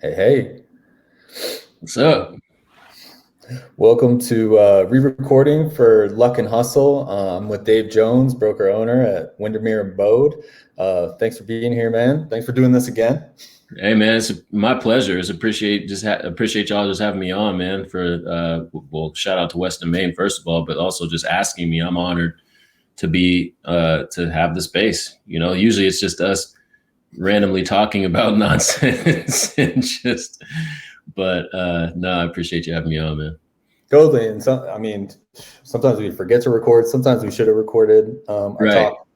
Hey, hey, What's up? welcome to re-recording for Luck and Hustle. I'm with Dave Jones, broker owner at Windermere and Abode. Thanks for being here, man. Thanks for doing this again. Hey man, it's my pleasure. It's appreciate y'all just having me on, man. Well, shout out to Weston, Maine first of all, but also just asking me. I'm honored to be to have the space. Usually it's just us randomly talking about nonsense and just. But no, I appreciate you having me on, man. Totally. And sometimes we forget to record. Sometimes we should have recorded our Right. talk.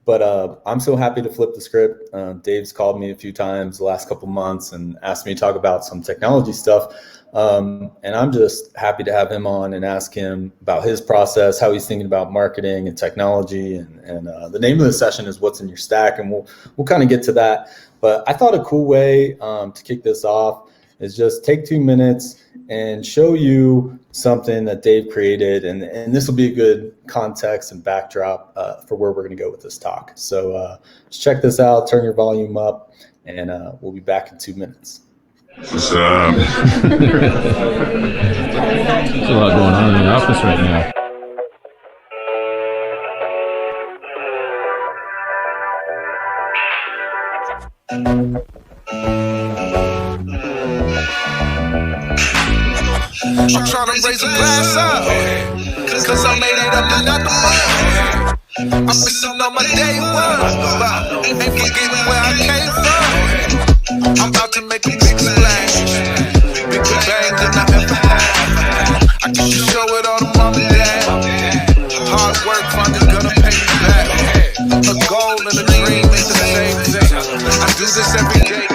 But I'm so happy to flip the script. Dave's called me a few times the last couple months and asked me to talk about some technology stuff. And I'm just happy to have him on and ask him about his process, how he's thinking about marketing and technology. And the name of the session is "What's in Your Stack," and we'll kind of get to that. But I thought a cool way to kick this off is just take 2 minutes and show you something that Dave created. And this will be a good context and backdrop for where we're going to go with this talk. So just check this out, turn your volume up, and we'll be back in 2 minutes. What's up? There's a lot going on in the office right now. I'm trying to raise a glass up, cause I made it up to nothing more. I'm missing on my day one, ain't forgetting where I came from. I'm about to make a big splash, bigger bang than I ever had. I get to show it all to mom and dad. Hard work finally gonna pay me back. A goal and a dream ain't the same thing. I do this every day.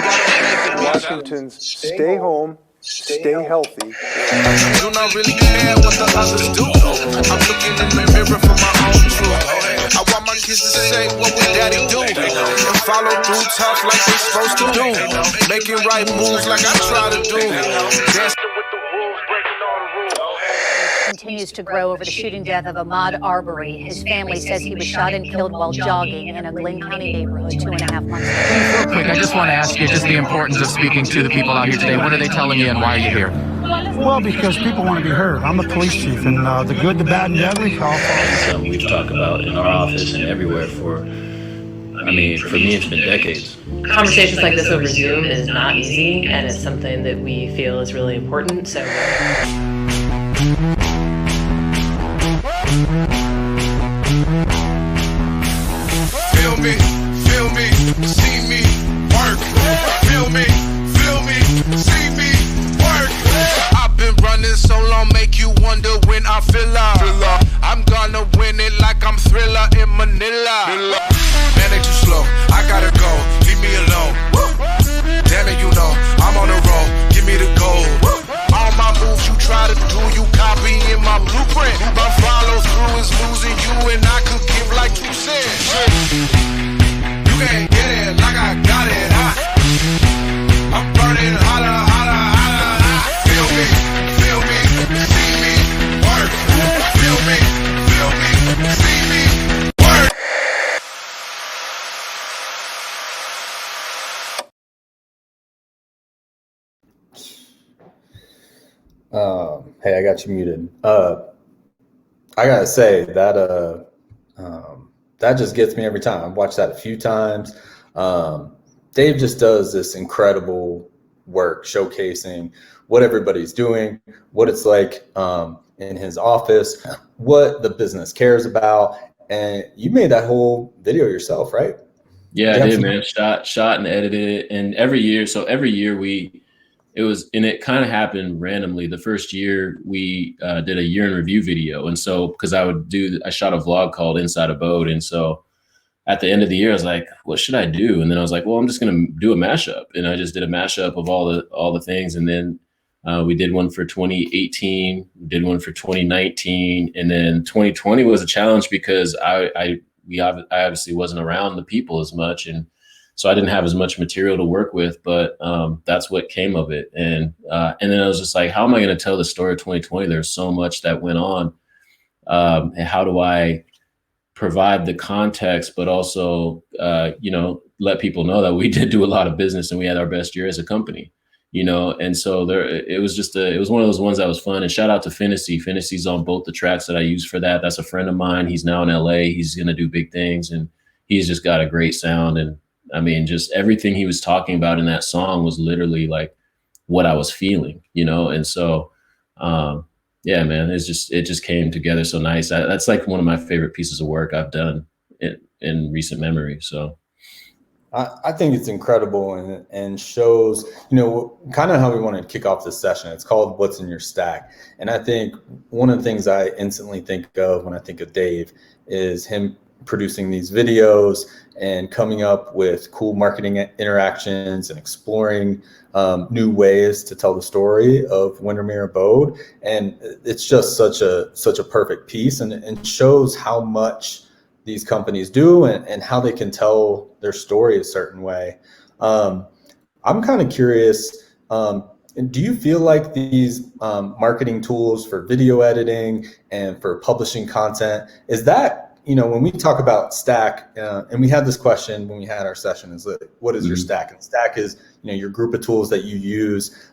Washington's stay home, stay healthy. I do not really care what the others do. I'm looking in the mirror for my own truth. I want my kids to say, what would daddy do? And follow through tough like they supposed to do. Making right moves like I try to do. Dancing with the wolves, breaking all the rules. Continues to grow over the shooting death of Ahmaud Arbery. His family says he was shot and killed while jogging in a Glenn County neighborhood 2.5 months ago. Real quick, I just want to ask you just the importance of speaking to the people out here today. What are they telling you and why are you here? Well, because people want to be heard. I'm a police chief, and the good, the bad, and the ugly. Something we've talked about in our office and everywhere for me, it's been decades. Conversations like this over Zoom is not easy, and it's something that we feel is really important. So. Feel me, see me, work. Feel me, see me, work. I've been running so long, make you wonder when I fill up. I'm gonna win it like I'm Thriller in Manila. Man, they too slow, I gotta go, leave me alone. Damn it, you know, I'm on the road, give me the gold. All my moves you try to do, you copying my blueprint. My follow through is losing you, and I could give like 2 cents. You can't get it like I got it hot. I'm burning hotter, hotter, hotter, hot. Feel me, see me, work. Feel me, see me, work. Hey, I got you muted. I gotta say that that just gets me every time. I've watched that a few times. Dave just does this incredible work showcasing what everybody's doing, what it's like in his office, what the business cares about. And you made that whole video yourself, right? Yeah, I did, man. Shot and edited it. And every year it kind of happened randomly. The first year we did a year in review video. And so, because I shot a vlog called Inside Abode. And so at the end of the year, I was like, what should I do? And then I was like, well, I'm just going to do a mashup. And I just did a mashup of all the things. And then we did one for 2018, did one for 2019. And then 2020 was a challenge because I obviously wasn't around the people as much. And so I didn't have as much material to work with, but that's what came of it. And then I was just like, how am I going to tell the story of 2020? There's so much that went on. And how do I provide the context, but also, let people know that we did do a lot of business and we had our best year as a company. you know. And so it was just it was one of those ones that was fun. And shout out to Finnessy. Finnessy's on both the tracks that I use for that. That's a friend of mine. He's now in LA. He's going to do big things, and he's just got a great sound. And I mean, just everything he was talking about in that song was literally like what I was feeling, you know? And so, yeah, man, it just came together so nice. That's like one of my favorite pieces of work I've done in recent memory. So I think it's incredible and shows, you know, kind of how we want to kick off this session. It's called What's in Your Stack. And I think one of the things I instantly think of when I think of Dave is him producing these videos and coming up with cool marketing interactions and exploring new ways to tell the story of Windermere Abode. And it's just such a perfect piece, and shows how much these companies do and how they can tell their story a certain way. I'm kind of curious, do you feel like these marketing tools for video editing and for publishing content, is that, you know, when we talk about stack, and we had this question when we had our session, is like, what is your stack? And stack is, you know, your group of tools that you use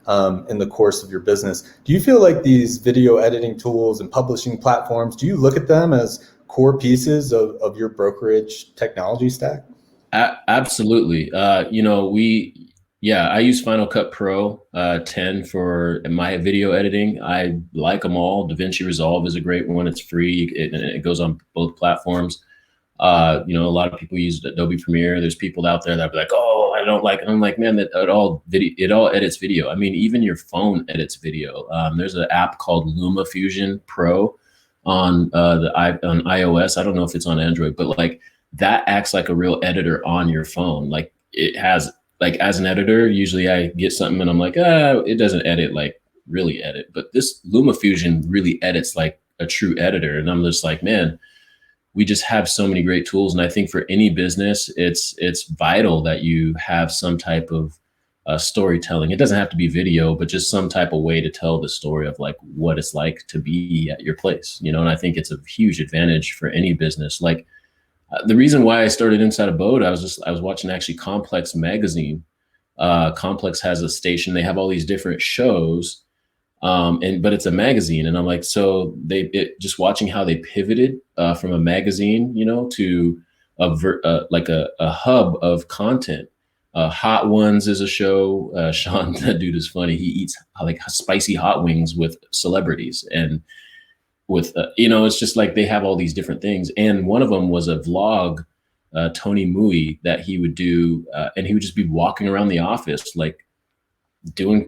in the course of your business. Do you feel like these video editing tools and publishing platforms, do you look at them as core pieces of your brokerage technology stack? Absolutely. You know, I use Final Cut Pro 10 for my video editing. I like them all. DaVinci Resolve is a great one. It's free. It goes on both platforms. You know, a lot of people use Adobe Premiere. There's people out there that be like, oh, I don't like it. I'm like, man, it all edits video. I mean, even your phone edits video. There's an app called LumaFusion Pro on iOS. I don't know if it's on Android, but like that acts like a real editor on your phone. Like it has, like as an editor, usually I get something and I'm like, it doesn't edit, like really edit. But this LumaFusion really edits like a true editor. And I'm just like, man, we just have so many great tools. And I think for any business, it's vital that you have some type of storytelling. It doesn't have to be video, but just some type of way to tell the story of like what it's like to be at your place, you know? And I think it's a huge advantage for any business. Like the reason why I started Inside Abode, I was watching actually Complex magazine. Complex has a station. They have all these different shows, but it's a magazine. And I'm like, so just watching how they pivoted from a magazine, you know, to like a hub of content. Hot Ones is a show. Sean, that dude is funny. He eats like spicy hot wings with celebrities, and with you know, it's just like they have all these different things. And one of them was a vlog, Tony Mui, that he would do, and he would just be walking around the office, like doing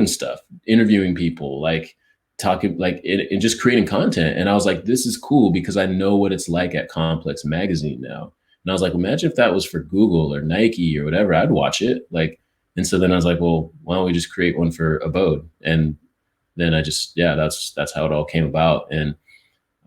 stuff, interviewing people, like talking, like and just creating content. And I was like, this is cool because I know what it's like at Complex magazine now. And I was like, imagine if that was for Google or Nike or whatever, I'd watch it. Like, and so then I was like, well, why don't we just create one for Abode? And then I just, that's how it all came about. And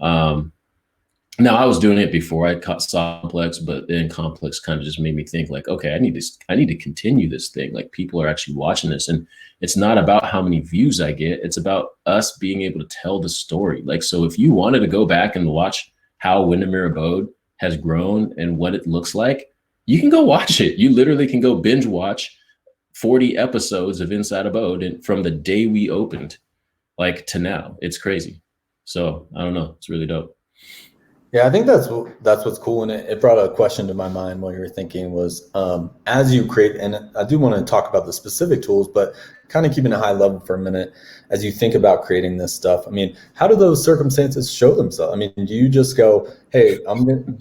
now I was doing it before I saw Complex, but then Complex kind of just made me think like, okay, I need to continue this thing. Like people are actually watching this, and it's not about how many views I get. It's about us being able to tell the story. Like, so if you wanted to go back and watch how Windermere Abode has grown and what it looks like, you can go watch it. You literally can go binge watch 40 episodes of Inside Abode, and from the day we opened, like to now. It's crazy. So I don't know. It's really dope. Yeah, I think that's what's cool. And it brought a question to my mind while you were thinking was, as you create, and I do want to talk about the specific tools, but kind of keeping a high level for a minute, as you think about creating this stuff, I mean, how do those circumstances show themselves? I mean, do you just go, hey,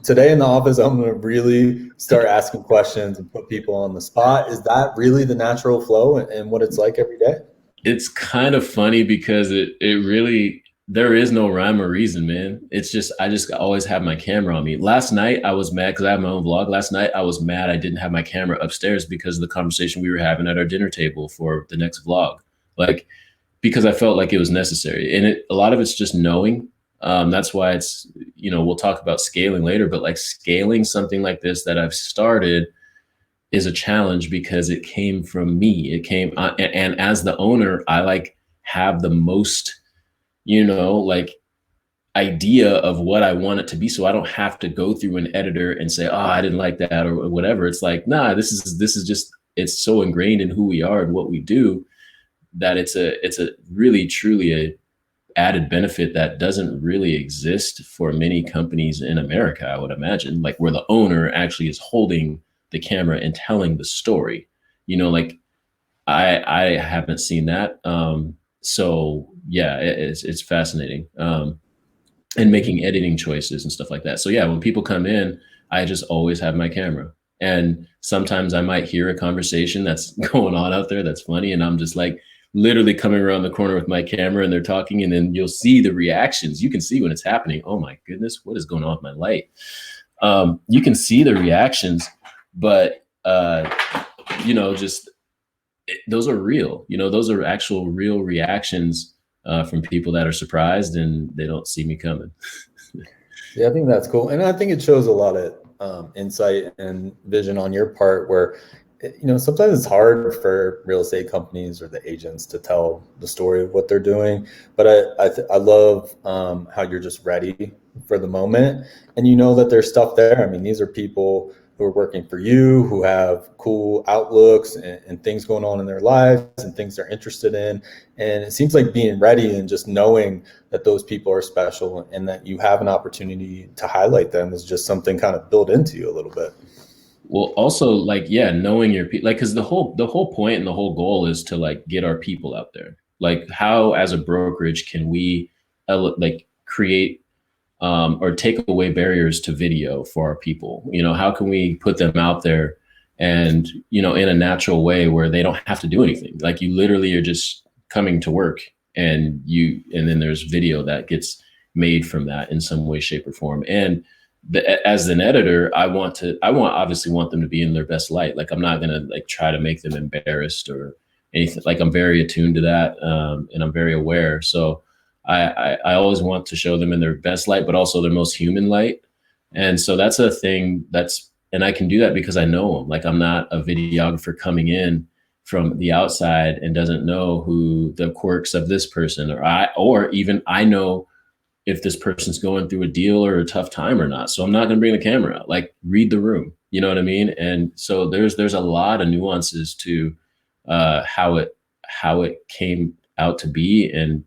today in the office, I'm going to really start asking questions and put people on the spot? Is that really the natural flow and what it's like every day? It's kind of funny because it really, there is no rhyme or reason, man. It's just, I just always have my camera on me. Last night I was mad because I have my own vlog. Last night I was mad I didn't have my camera upstairs because of the conversation we were having at our dinner table for the next vlog. Like, because I felt like it was necessary. And a lot of it's just knowing. That's why it's, you know, we'll talk about scaling later, but like scaling something like this that I've started is a challenge because it came from me. It came, and as the owner, I like have the most, you know, like idea of what I want it to be. So I don't have to go through an editor and say, oh, I didn't like that or whatever. It's like, nah, this is just, it's so ingrained in who we are and what we do. that it's a really truly a added benefit that doesn't really exist for many companies in America, I would imagine, like where the owner actually is holding the camera and telling the story. Like I haven't seen that. So yeah, it's fascinating. And making editing choices and stuff like that. So yeah, when people come in, I just always have my camera. And sometimes I might hear a conversation that's going on out there that's funny, and I'm just like literally coming around the corner with my camera and they're talking, and then you'll see the reactions. You can see when it's happening. Oh my goodness, what is going on with my light? You can see the reactions, but those are real. Those are actual real reactions from people that are surprised and they don't see me coming. Yeah, I think that's cool. And I think it shows a lot of insight and vision on your part where, sometimes it's hard for real estate companies or the agents to tell the story of what they're doing. But I love how you're just ready for the moment. And that there's stuff there. I mean, these are people who are working for you, who have cool outlooks and things going on in their lives and things they're interested in. And it seems like being ready and just knowing that those people are special and that you have an opportunity to highlight them is just something kind of built into you a little bit. Well, also knowing your people, because the whole point and the whole goal is to get our people out there. Like, how as a brokerage can we create or take away barriers to video for our people? How can we put them out there and, in a natural way where they don't have to do anything? Like, you literally are just coming to work and then there's video that gets made from that in some way, shape, or form. And as an editor, I obviously want them to be in their best light. Like, I'm not going to try to make them embarrassed or anything. Like, I'm very attuned to that. And I'm very aware. So I always want to show them in their best light, but also their most human light. And so that's a thing and I can do that because I know them. Like, I'm not a videographer coming in from the outside and doesn't know who the quirks of this person or even I know if this person's going through a deal or a tough time or not. So I'm not going to bring the camera out. Like, read the room, you know what I mean? And so there's a lot of nuances to how it came out to be. And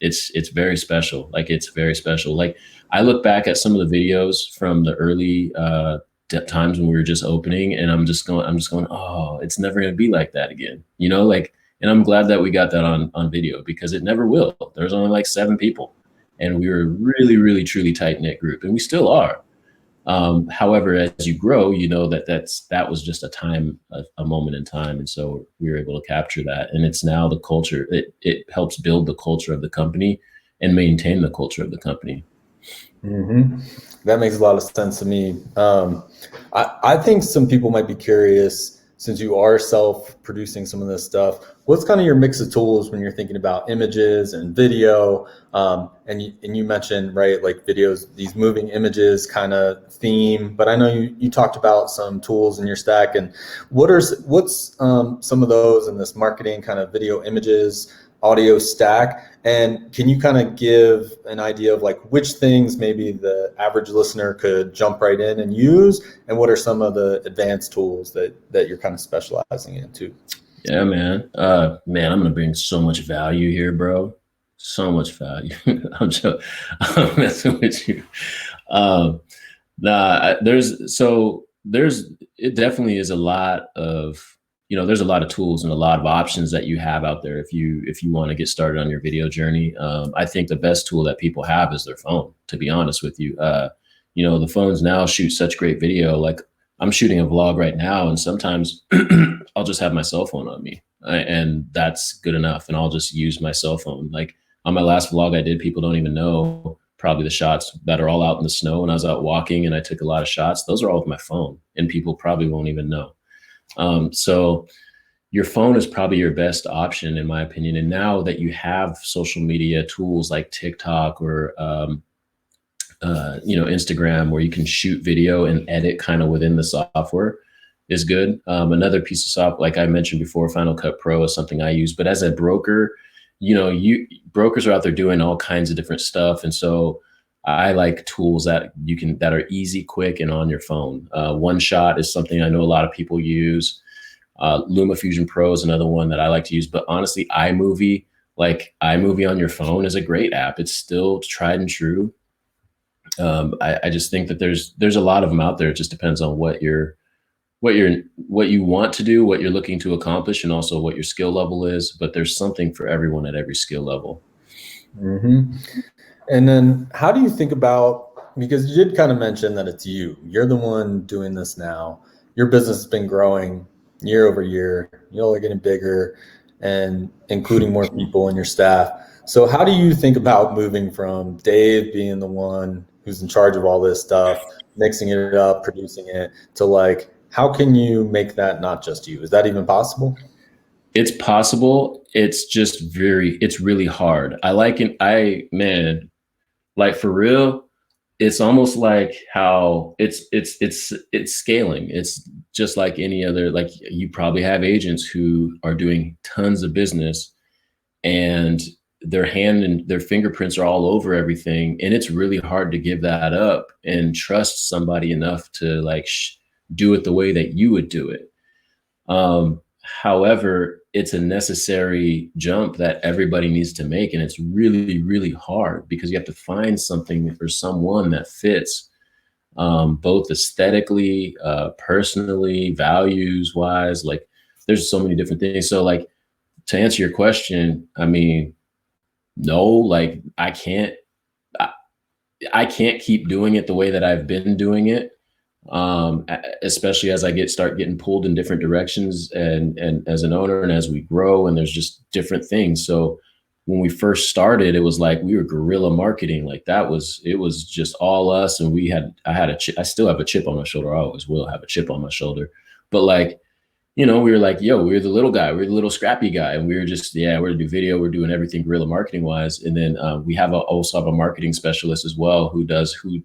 it's very special. Like, it's very special. Like, I look back at some of the videos from the early times when we were just opening, and I'm just going, oh, it's never going to be like that again. And I'm glad that we got that on video, because it never will. There's only 7 people. And we were a really, really, truly tight-knit group, and we still are. However, as you grow, that was just a moment in time. And so we were able to capture that. And it's now the culture. It helps build the culture of the company and maintain the culture of the company. Mm-hmm. That makes a lot of sense to me. I think some people might be curious, since you are self-producing some of this stuff, what's kind of your mix of tools when you're thinking about images and video? And you mentioned, right, like videos, these moving images kind of theme, but I know you talked about some tools in your stack. And what's some of those in this marketing kind of video, images, audio stack? And can you kind of give an idea of which things maybe the average listener could jump right in and use? And what are some of the advanced tools that you're kind of specializing into? Yeah, man. I'm going to bring so much value here, bro. So much value. I'm messing with you. It definitely is a lot of, there's a lot of tools and a lot of options that you have out there if you want to get started on your video journey. I think the best tool that people have is their phone, to be honest with you. The phones now shoot such great video. Like, I'm shooting a vlog right now, and sometimes I'll just have my cell phone on me, and that's good enough. And I'll just use my cell phone. Like, on my last vlog I did, people don't even know probably the shots that are all out in the snow. And I was out walking and I took a lot of shots. Those are all with my phone, and people probably won't even know. So your phone is probably your best option, in my opinion. And now that you have social media tools like TikTok or, Instagram, where you can shoot video and edit kind of within the software, is good. Another piece of software, like I mentioned before, Final Cut Pro is something I use. But as a broker, brokers are out there doing all kinds of different stuff. And so I like tools that are easy, quick, and on your phone. OneShot is something I know a lot of people use. LumaFusion Pro is another one that I like to use. But honestly, iMovie on your phone is a great app. It's still tried and true. I just think that there's a lot of them out there. It just depends on what you want to do, what you're looking to accomplish, and also what your skill level is. But there's something for everyone at every skill level. Mm-hmm. And then how do you think about, because you did kind of mention that it's you're the one doing this now. Your business has been growing year over year. You all are getting bigger and including more people in your staff. So how do you think about moving from Dave being the one who's in charge of all this stuff, mixing it up, producing it, to like, how can you make that not just you? Is that even possible? It's possible. It's just it's really hard. Like for real, it's almost like how it's scaling. It's just like any other, like you probably have agents who are doing tons of business and their hand and their fingerprints are all over everything. And it's really hard to give that up and trust somebody enough to like do it the way that you would do it. However, it's a necessary jump that everybody needs to make. And it's really, really hard because you have to find something or someone that fits both aesthetically, personally, values wise. Like there's so many different things. So like to answer your question, I mean, no, like I can't keep doing it the way that I've been doing it. Especially as I start getting pulled in different directions and as an owner and as we grow, and there's just different things. So when we first started, it was like we were guerrilla marketing. Like it was just all us. And I still have a chip on my shoulder. I always will have a chip on my shoulder. But like, we were like, we're the little guy. We're the little scrappy guy. And we were just, we're gonna do video. We're doing everything guerrilla marketing wise. And then we also have a marketing specialist as well who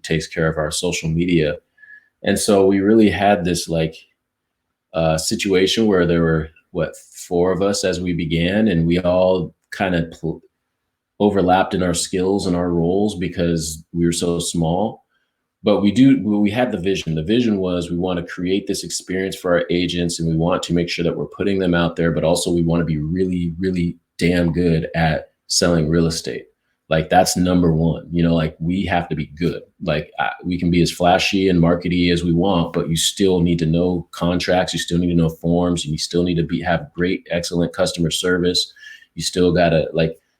takes care of our social media. And so we really had this like situation where there were 4 of us as we began, and we all kind of overlapped in our skills and our roles because we were so small. But we had the vision. The vision was we want to create this experience for our agents, and we want to make sure that we're putting them out there, but also we want to be really, really damn good at selling real estate. Like that's number one, like we have to be good. Like we can be as flashy and markety as we want, but you still need to know contracts. You still need to know forms. You still need to have great, excellent customer service. You still gotta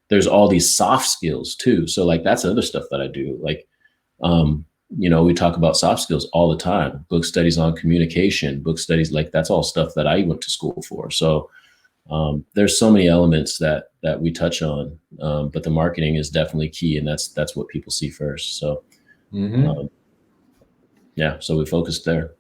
there's all these soft skills too. So like, that's other stuff that I do. Like, we talk about soft skills all the time, book studies on communication, book studies, like that's all stuff that I went to school for. So there's so many elements that we touch on, but the marketing is definitely key, and that's what people see first. So, so we focused there.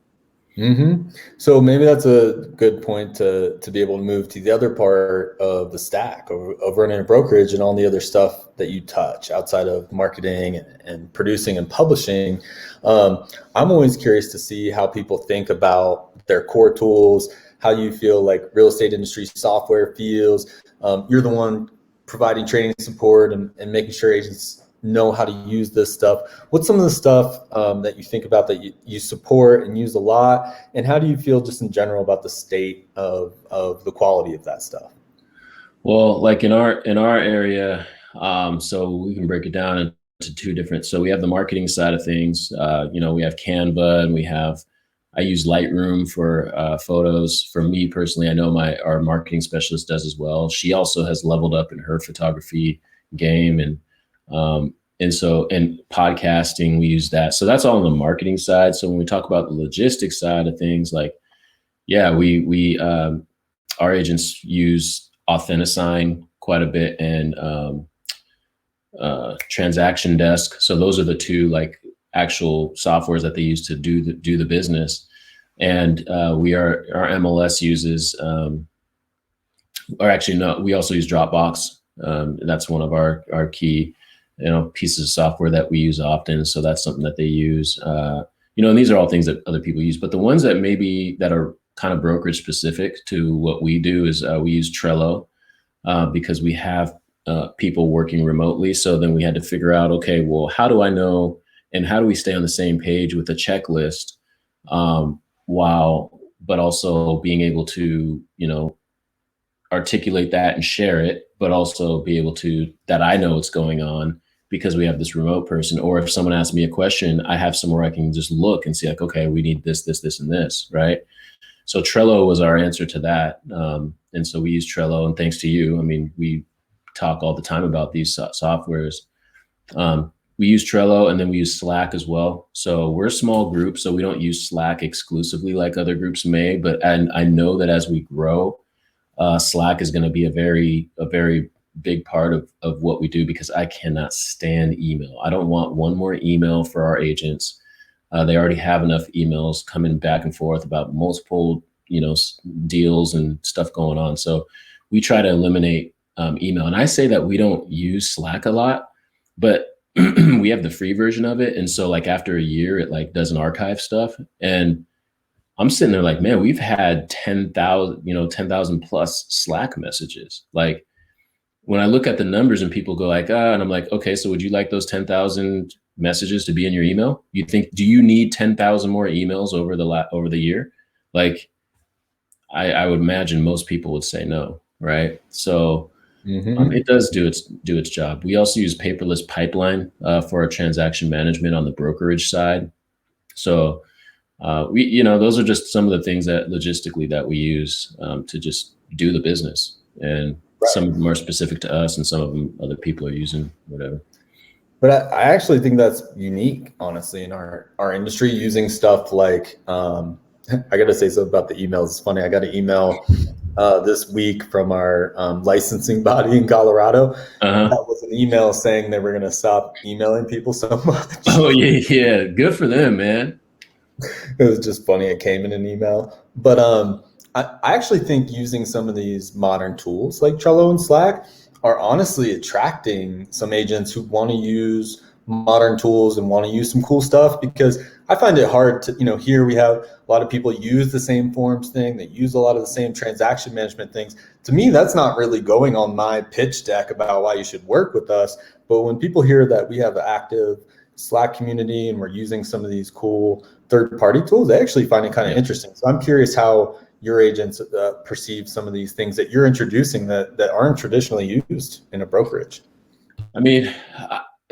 Mm-hmm. So maybe that's a good point to be able to move to the other part of the stack of running a brokerage and all the other stuff that you touch outside of marketing and producing and publishing. I'm always curious to see how people think about their core tools, how you feel like real estate industry software feels. You're the one providing training support and making sure agents know how to use this stuff. What's some of the stuff that you think about that you support and use a lot? And how do you feel just in general about the state of the quality of that stuff? Well, like in our area, so we can break it down into 2 different. So we have the marketing side of things. We have Canva, and I use Lightroom for photos. For me personally, I know our marketing specialist does as well. She also has leveled up in her photography game, and podcasting, we use that. So that's all on the marketing side. So when we talk about the logistics side of things, like, we our agents use Authentisign quite a bit, and Transaction Desk. So those are the 2 like actual softwares that they use to do the business. And our MLS uses, we also use Dropbox. That's one of our key, pieces of software that we use often. So that's something that they use, and these are all things that other people use, but the ones that are kind of brokerage specific to what we do is we use Trello because we have people working remotely. So then we had to figure out, okay, well, how do I know, and how do we stay on the same page with a checklist while but also being able to, articulate that and share it, but also be able to, that I know what's going on because we have this remote person. Or if someone asks me a question, I have somewhere I can just look and see like, okay, we need this, this, this, and this, right? So Trello was our answer to that. And so we use Trello, and thanks to you, I mean, we talk all the time about these softwares. We use Trello, and then we use Slack as well. So we're a small group, so we don't use Slack exclusively like other groups may, but I know that as we grow, Slack is going to be a very big part of what we do, because I cannot stand email. I don't want one more email for our agents. They already have enough emails coming back and forth about multiple, deals and stuff going on. So we try to eliminate email. And I say that we don't use Slack a lot, but we have the free version of it. And so like after a year, it like doesn't archive stuff. And I'm sitting there like, man, we've had 10,000 plus Slack messages. Like when I look at the numbers and people go like, and I'm like, okay, so would you like those 10,000 messages to be in your email? Do you need 10,000 more emails over the year? Like I would imagine most people would say no. Right. So it does do its job. We also use paperless pipeline for our transaction management on the brokerage side. So those are just some of the things that logistically that we use to just do the business. And some of them are specific to us, and some of them other people are using, whatever. But I actually think that's unique, honestly, in our industry, using stuff like, I got to say something about the emails. It's funny. I got an email this week from our licensing body in Colorado. That was an email saying they were going to stop emailing people so much. Oh, yeah. Good for them, man. It was just funny. It came in an email. But I actually think using some of these modern tools like Trello and Slack are honestly attracting some agents who want to use modern tools and want to use some cool stuff, because I find it hard to, here we have a lot of people use the same forms thing, that use a lot of the same transaction management things. To me, that's not really going on my pitch deck about why you should work with us. But when people hear that we have an active Slack community and we're using some of these cool third-party tools, they actually find it kind of interesting. So I'm curious how your agents perceive some of these things that you're introducing that aren't traditionally used in a brokerage. I mean,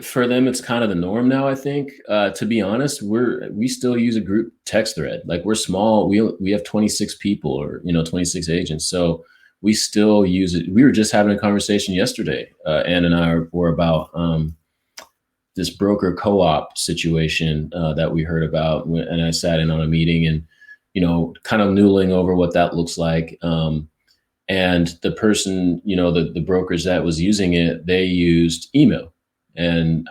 for them, it's kind of the norm now, I think. To be honest, we still use a group text thread. Like we're small. We have 26 people or 26 agents. So we still use it. We were just having a conversation yesterday. Ann and I were about this broker co-op situation that we heard about. And I sat in on a meeting and, kind of noodling over what that looks like. And the person, the brokerage that was using it, they used email. And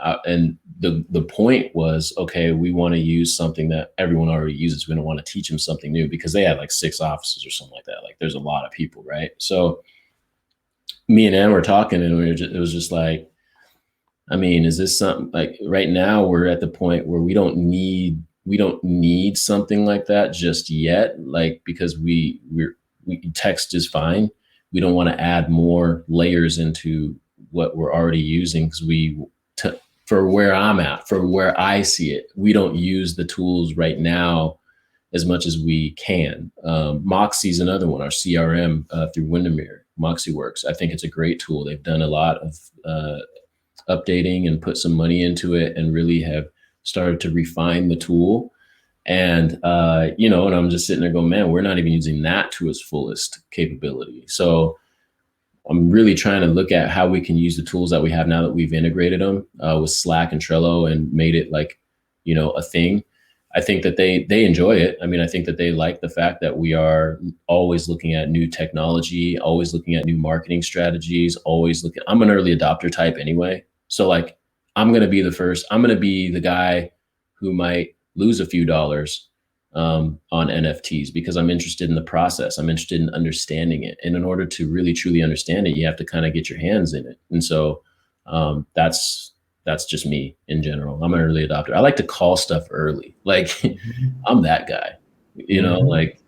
the point was, okay, we want to use something that everyone already uses. We don't want to teach them something new, because they had like 6 offices or something like that. Like there's a lot of people, right? So me and Ann were talking, and it was just like, I mean, is this something like right now we're at the point where we don't need something like that just yet, like, because we text is fine. We don't want to add more layers into what we're already using, because for where I'm at, for where I see it, we don't use the tools right now as much as we can. Moxie's another one, our CRM through Windermere, MoxieWorks. I think it's a great tool. They've done a lot of updating and put some money into it, and really have started to refine the tool. And, and I'm just sitting there going, man, we're not even using that to its fullest capability. So I'm really trying to look at how we can use the tools that we have now that we've integrated them with Slack and Trello and made it like, a thing. I think that they enjoy it. I mean, I think that they like the fact that we are always looking at new technology, always looking at new marketing strategies, I'm an early adopter type anyway. So like, I'm going to be the first. I'm going to be the guy who might lose a few dollars on NFTs, because I'm interested in the process. I'm interested in understanding it. And in order to really, truly understand it, you have to kind of get your hands in it. And so that's just me in general. I'm an early adopter. I like to call stuff early. Like I'm that guy, like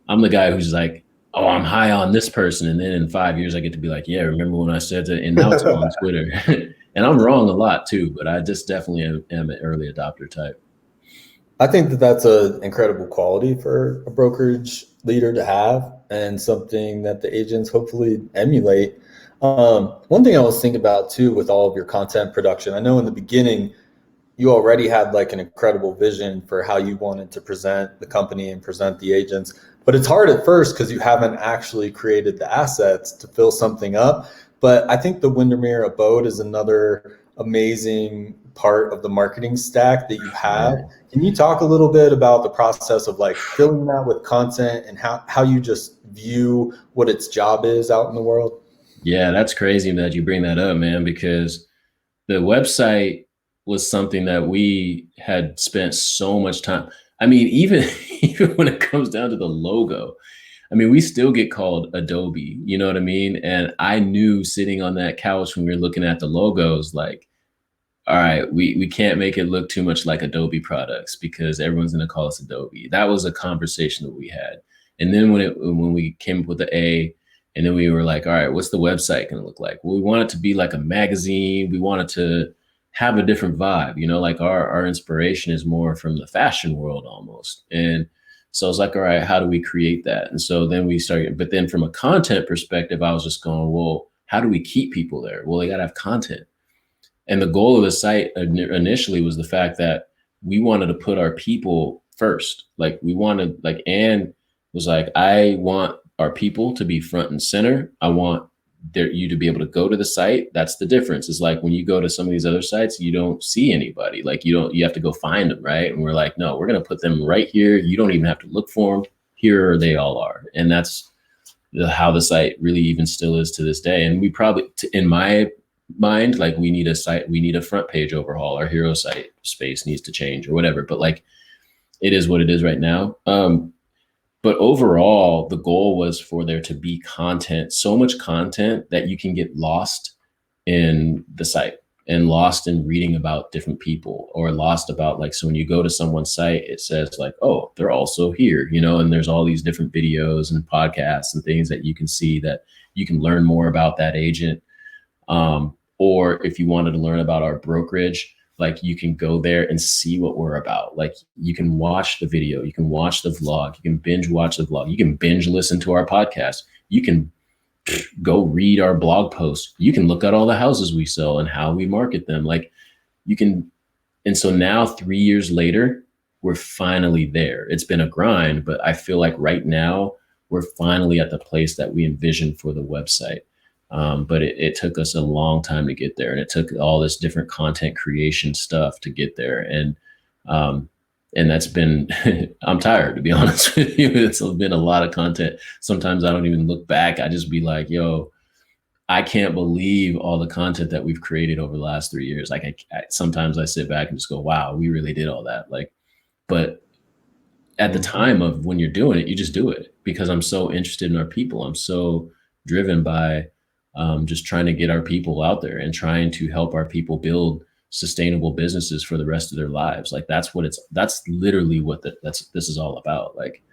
I'm the guy who's like, oh, I'm high on this person. And then in 5 years, I get to be like, yeah, remember when I said that? And now it's on Twitter. And I'm wrong a lot too, but I just definitely am an early adopter type. I think that that's an incredible quality for a brokerage leader to have, and something that the agents hopefully emulate. One thing I was thinking about too with all of your content production, I know in the beginning you already had like an incredible vision for how you wanted to present the company and present the agents, but it's hard at first because you haven't actually created the assets to fill something up. But I think the Windermere Abode is another amazing part of the marketing stack that you have. Can you talk a little bit about the process of like filling that with content and how you just view what its job is out in the world? Yeah, that's crazy that you bring that up, man, because the website was something that we had spent so much time. I mean, even even when it comes down to the logo, I mean, we still get called Adobe, you know what I mean? And I knew sitting on that couch when we were looking at the logos, like, all right, we can't make it look too much like Adobe products because everyone's gonna call us Adobe. That was a conversation that we had. And then when we came up with the A, and then we were like, all right, what's the website gonna look like? Well, we want it to be like a magazine. We want it to have a different vibe, you know, like our inspiration is more from the fashion world almost. And so I was like, all right, how do we create that? And so then we started, but then from a content perspective, I was just going, well, how do we keep people there? Well, they gotta have content. And the goal of the site initially was the fact that we wanted to put our people first. Like we wanted, like Anne was like, I want our people to be front and center. I want you to be able to go to the site. That's the difference. Is like when you go to some of these other sites, you don't see anybody. Like you have to go find them, right? And we're like, no, we're going to put them right here. You don't even have to look for them. Here they all are. And that's how the site really even still is to this day. And we probably, in my mind, like we need a front page overhaul. Our hero site space needs to change or whatever. But like, it is what it is right now. But overall, the goal was for there to be content, so much content that you can get lost in the site and lost in reading about different people, or lost about like, so when you go to someone's site, it says like, oh, they're also here, you know, and there's all these different videos and podcasts and things that you can see that you can learn more about that agent. Or if you wanted to learn about our brokerage, like you can go there and see what we're about. Like you can watch the video, you can watch the vlog, you can binge watch the vlog, you can binge listen to our podcast, you can go read our blog posts, you can look at all the houses we sell and how we market them. Like you can. And so now 3 years later, we're finally there. It's been a grind, but I feel like right now we're finally at the place that we envisioned for the website. But it took us a long time to get there, and it took all this different content creation stuff to get there. And that's been, I'm tired, to be honest with you. It's been a lot of content. Sometimes I don't even look back. I just be like, yo, I can't believe all the content that we've created over the last 3 years. Like sometimes I sit back and just go, wow, we really did all that. Like, but at the time of when you're doing it, you just do it because I'm so interested in our people. I'm so driven by just trying to get our people out there and trying to help our people build sustainable businesses for the rest of their lives. Like that's literally what this is all about. Like,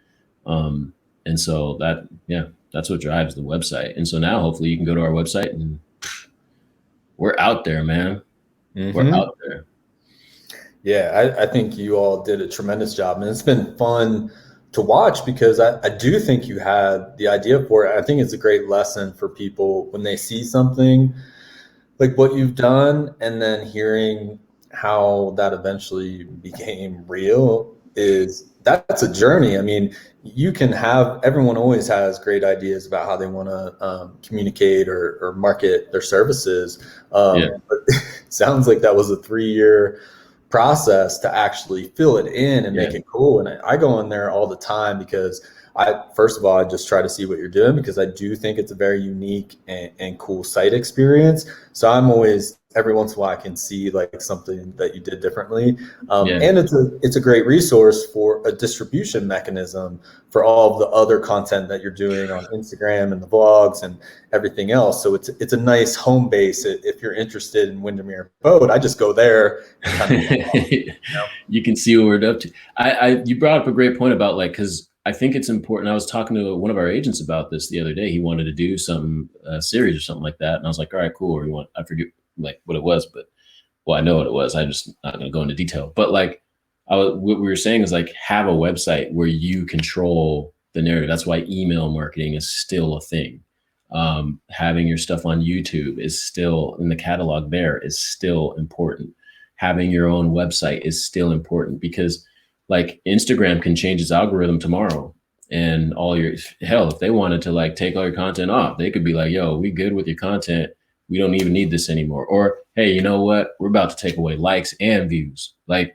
and so that's what drives the website. And so now hopefully you can go to our website and we're out there, man. We're out there. Yeah, I think you all did a tremendous job, and it's been fun to watch because I do think you had the idea for it. I think it's a great lesson for people when they see something like what you've done and then hearing how that eventually became real. That's a journey. I mean, everyone always has great ideas about how they want to communicate or market their services. But it sounds like that was a 3-year process to actually fill it in and make it cool. And I go in there all the time because first of all, I just try to see what you're doing because I do think it's a very unique and cool site experience. So I'm always, every once in a while, I can see like something that you did differently. And it's a great resource for a distribution mechanism for all of the other content that you're doing on Instagram and the vlogs and everything else. So it's a nice home base. If you're interested in Windermere Abode, I just go there. And You can see what we're up to. You brought up a great point about like, because I think it's important. I was talking to one of our agents about this the other day. He wanted to do some series or something like that. And I was like, all right, cool. Or I forget like what it was, but well, I know what it was. I'm just not going to go into detail. But like, what we were saying is like, have a website where you control the narrative. That's why email marketing is still a thing. Having your stuff on YouTube is still in the catalog there is still important. Having your own website is still important, because like Instagram can change its algorithm tomorrow, and all your hell, if they wanted to like take all your content off, they could be like, yo, we good with your content. We don't even need this anymore. Or, hey, you know what? We're about to take away likes and views. Like,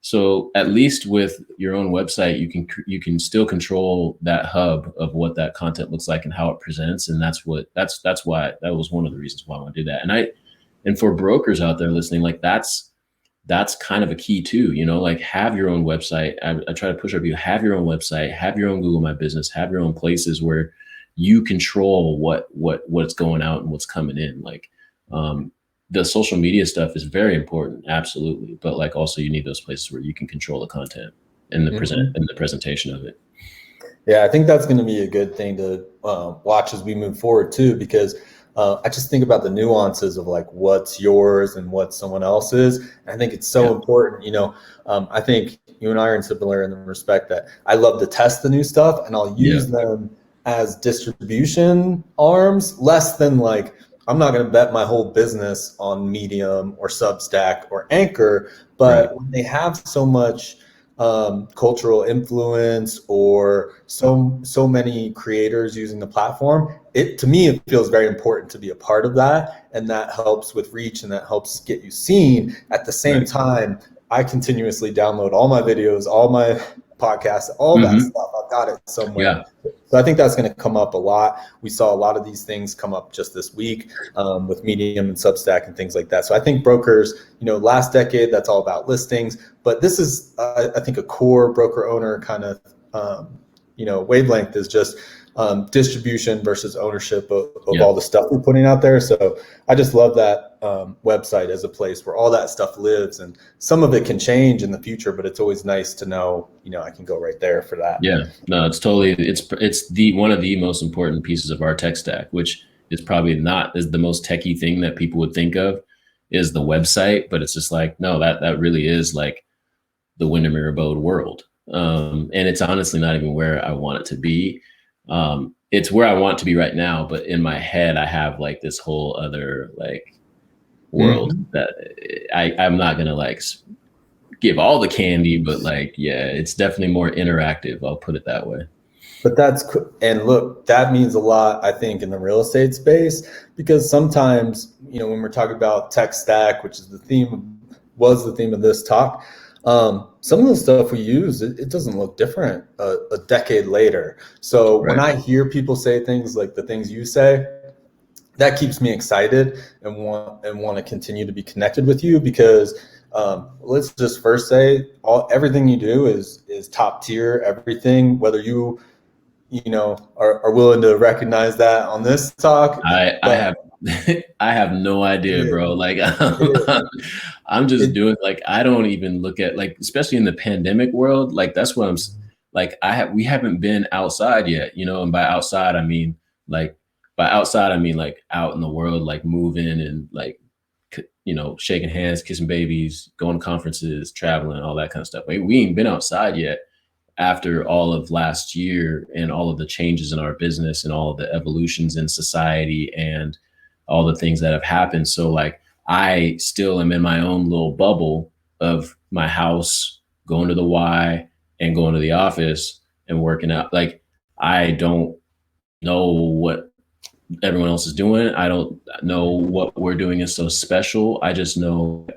so at least with your own website, you can still control that hub of what that content looks like and how it presents. And that's why that was one of the reasons why I want to do that. And for brokers out there listening, like that's kind of a key too, you know, like have your own website. I try to push up you, have your own website, have your own Google My Business, have your own places where you control what's going out and what's coming in. Like, the social media stuff is very important, absolutely, but like also you need those places where you can control the content and the the presentation of it. Yeah, I think that's going to be a good thing to watch as we move forward too, because I just think about the nuances of like what's yours and what someone else's. And I think it's so important. You know, I think you and I are similar in the respect that I love to test the new stuff, and I'll use them as distribution arms, less than like, I'm not going to bet my whole business on Medium or Substack or Anchor, but when they have so much cultural influence or so many creators using the platform, to me, it feels very important to be a part of that. And that helps with reach, and that helps get you seen. At the same time, I continuously download all my videos, all my podcasts, all that stuff. I've got it somewhere. Yeah. So I think that's going to come up a lot. We saw a lot of these things come up just this week with Medium and Substack and things like that. So I think brokers, you know, last decade, that's all about listings. But this is, I think, a core broker owner kind of, you know, wavelength is just distribution versus ownership of all the stuff we're putting out there. So I just love that website as a place where all that stuff lives, and some of it can change in the future, but it's always nice to know, you know, I can go right there for that. Yeah, no, it's totally, it's one of the most important pieces of our tech stack, which is probably not is the most techie thing that people would think of is the website, but it's just like, no, that really is like the Windermere Abode world. And it's honestly not even where I want it to be. It's where I want it to be right now, but in my head, I have like this whole other like world that I'm not gonna like give all the candy, but like, yeah, it's definitely more interactive. I'll put it that way. But and look, that means a lot, I think, in the real estate space, because sometimes, you know, when we're talking about tech stack, which is the theme of this talk, some of the stuff we use, it doesn't look different a decade later. So when I hear people say things like the things you say, that keeps me excited and want to continue to be connected with you, because let's just first say everything you do is top tier. Everything, whether you know are willing to recognize that on this talk. I have no idea, bro. Like I'm just doing, like, I don't even look at, like, especially in the pandemic world, like that's what I'm like, we haven't been outside yet, you know, and by outside I mean like out in the world, like moving and like, you know, shaking hands, kissing babies, going to conferences, traveling, all that kind of stuff. Like, we ain't been outside yet after all of last year and all of the changes in our business and all of the evolutions in society and all the things that have happened. So like, I still am in my own little bubble of my house, going to the Y and going to the office and working out. Like, I don't know what everyone else is doing. I don't know what we're doing is so special. I just know,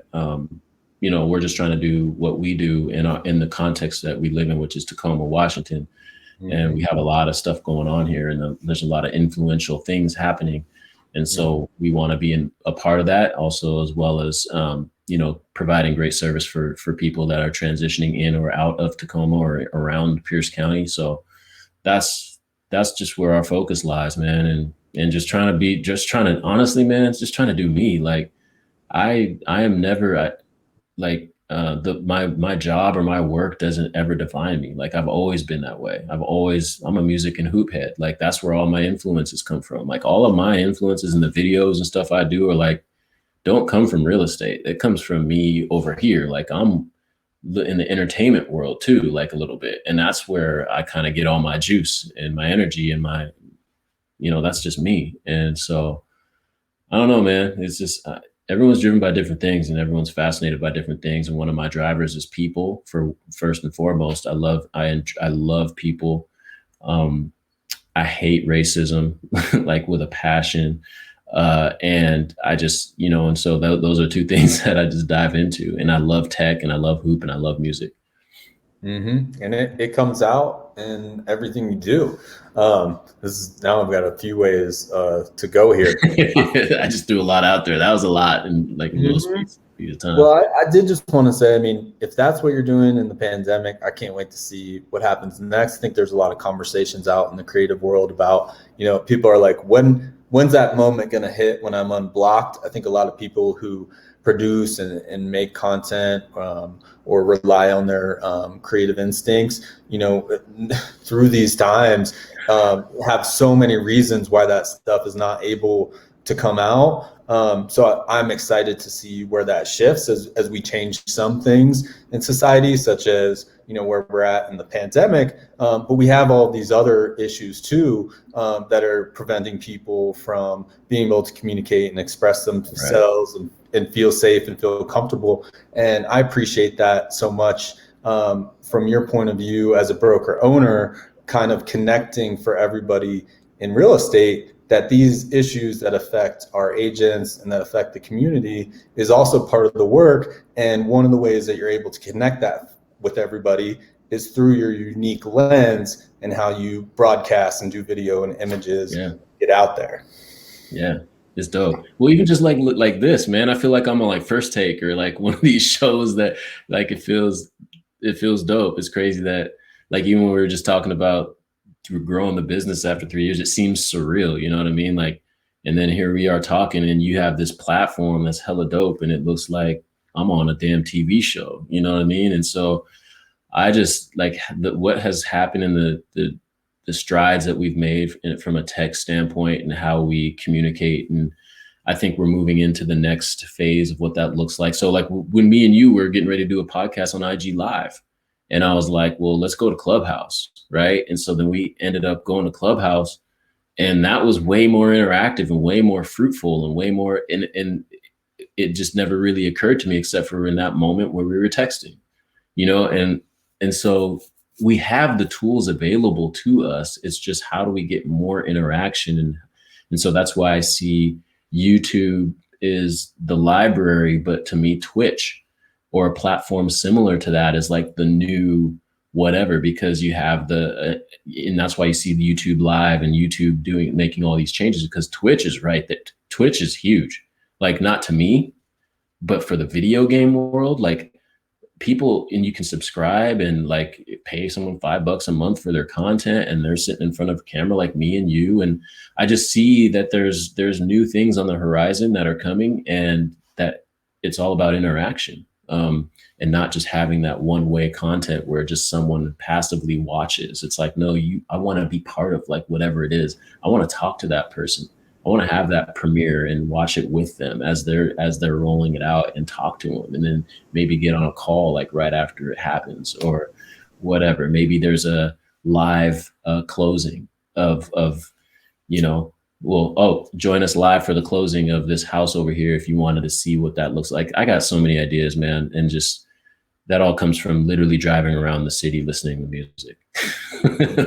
you know, we're just trying to do what we do in the context that we live in, which is Tacoma, Washington. And we have a lot of stuff going on here, and there's a lot of influential things happening. And so we want to be a part of that also, as well as, you know, providing great service for people that are transitioning in or out of Tacoma or around Pierce County. So that's just where our focus lies, man. And just trying to honestly, man, it's just trying to do me. Like, I am never my job or my work doesn't ever define me. Like, I've always been that way. I'm a music and hoop head. Like, that's where all my influences come from. Like, all of my influences in the videos and stuff I do are like, don't come from real estate. It comes from me over here. Like, I'm in the entertainment world too, like a little bit. And that's where I kind of get all my juice and my energy and my, that's just me. And so I don't know, man. It's just everyone's driven by different things, and everyone's fascinated by different things. And one of my drivers is people. For first and foremost, I love people. I hate racism, like with a passion. And I just, and so those are two things that I just dive into. And I love tech, and I love hoop, and I love music. Mm-hmm. And it comes out in everything you do. Now I've got a few ways to go here. I just threw a lot out there. That was a lot in like a little space of time. Well, I did just want to say, I mean, if that's what you're doing in the pandemic, I can't wait to see what happens next. I think there's a lot of conversations out in the creative world about, people are like, when's that moment going to hit when I'm unblocked? I think a lot of people who produce and make content or rely on their creative instincts, through these times, have so many reasons why that stuff is not able to come out. So I'm excited to see where that shifts as we change some things in society, such as, where we're at in the pandemic. But we have all these other issues too, that are preventing people from being able to communicate and express themselves and feel safe and feel comfortable. And I appreciate that so much, from your point of view as a broker owner, kind of connecting for everybody in real estate, that these issues that affect our agents and that affect the community is also part of the work. And one of the ways that you're able to connect that with everybody is through your unique lens and how you broadcast and do video and images, get out there. Yeah, it's dope. Well, even just like this, man, I feel like I'm on like First Take or like one of these shows that like it feels dope. It's crazy that like even when we were just talking about growing the business after 3 years, it seems surreal, you know what I mean? Like, and then here we are talking, and you have this platform that's hella dope, and it looks like I'm on a damn TV show, you know what I mean? And so I just like what has happened in the strides that we've made from a tech standpoint and how we communicate. And I think we're moving into the next phase of what that looks like. So like when me and you were getting ready to do a podcast on IG Live, and I was like, well, let's go to Clubhouse, right? And so then we ended up going to Clubhouse, and that was way more interactive and way more fruitful and way more, and it just never really occurred to me except for in that moment where we were texting, and so we have the tools available to us. It's just how do we get more interaction? And so that's why I see YouTube is the library, but to me, Twitch or a platform similar to that is like the new whatever, because you have and that's why you see the YouTube Live and YouTube making all these changes, because Twitch is right. That Twitch is huge, like not to me, but for the video game world, like people, and you can subscribe and like pay someone $5 a month for their content, and they're sitting in front of a camera like me and you. And I just see that there's new things on the horizon that are coming, and that it's all about interaction. And not just having that one-way content where just someone passively watches. It's like, no, I want to be part of like whatever it is. I want to talk to that person. I want to have that premiere and watch it with them as they're rolling it out, and talk to them, and then maybe get on a call like right after it happens or whatever. Maybe there's a live closing of join us live for the closing of this house over here if you wanted to see what that looks like. I got so many ideas, man. And just that all comes from literally driving around the city listening to music.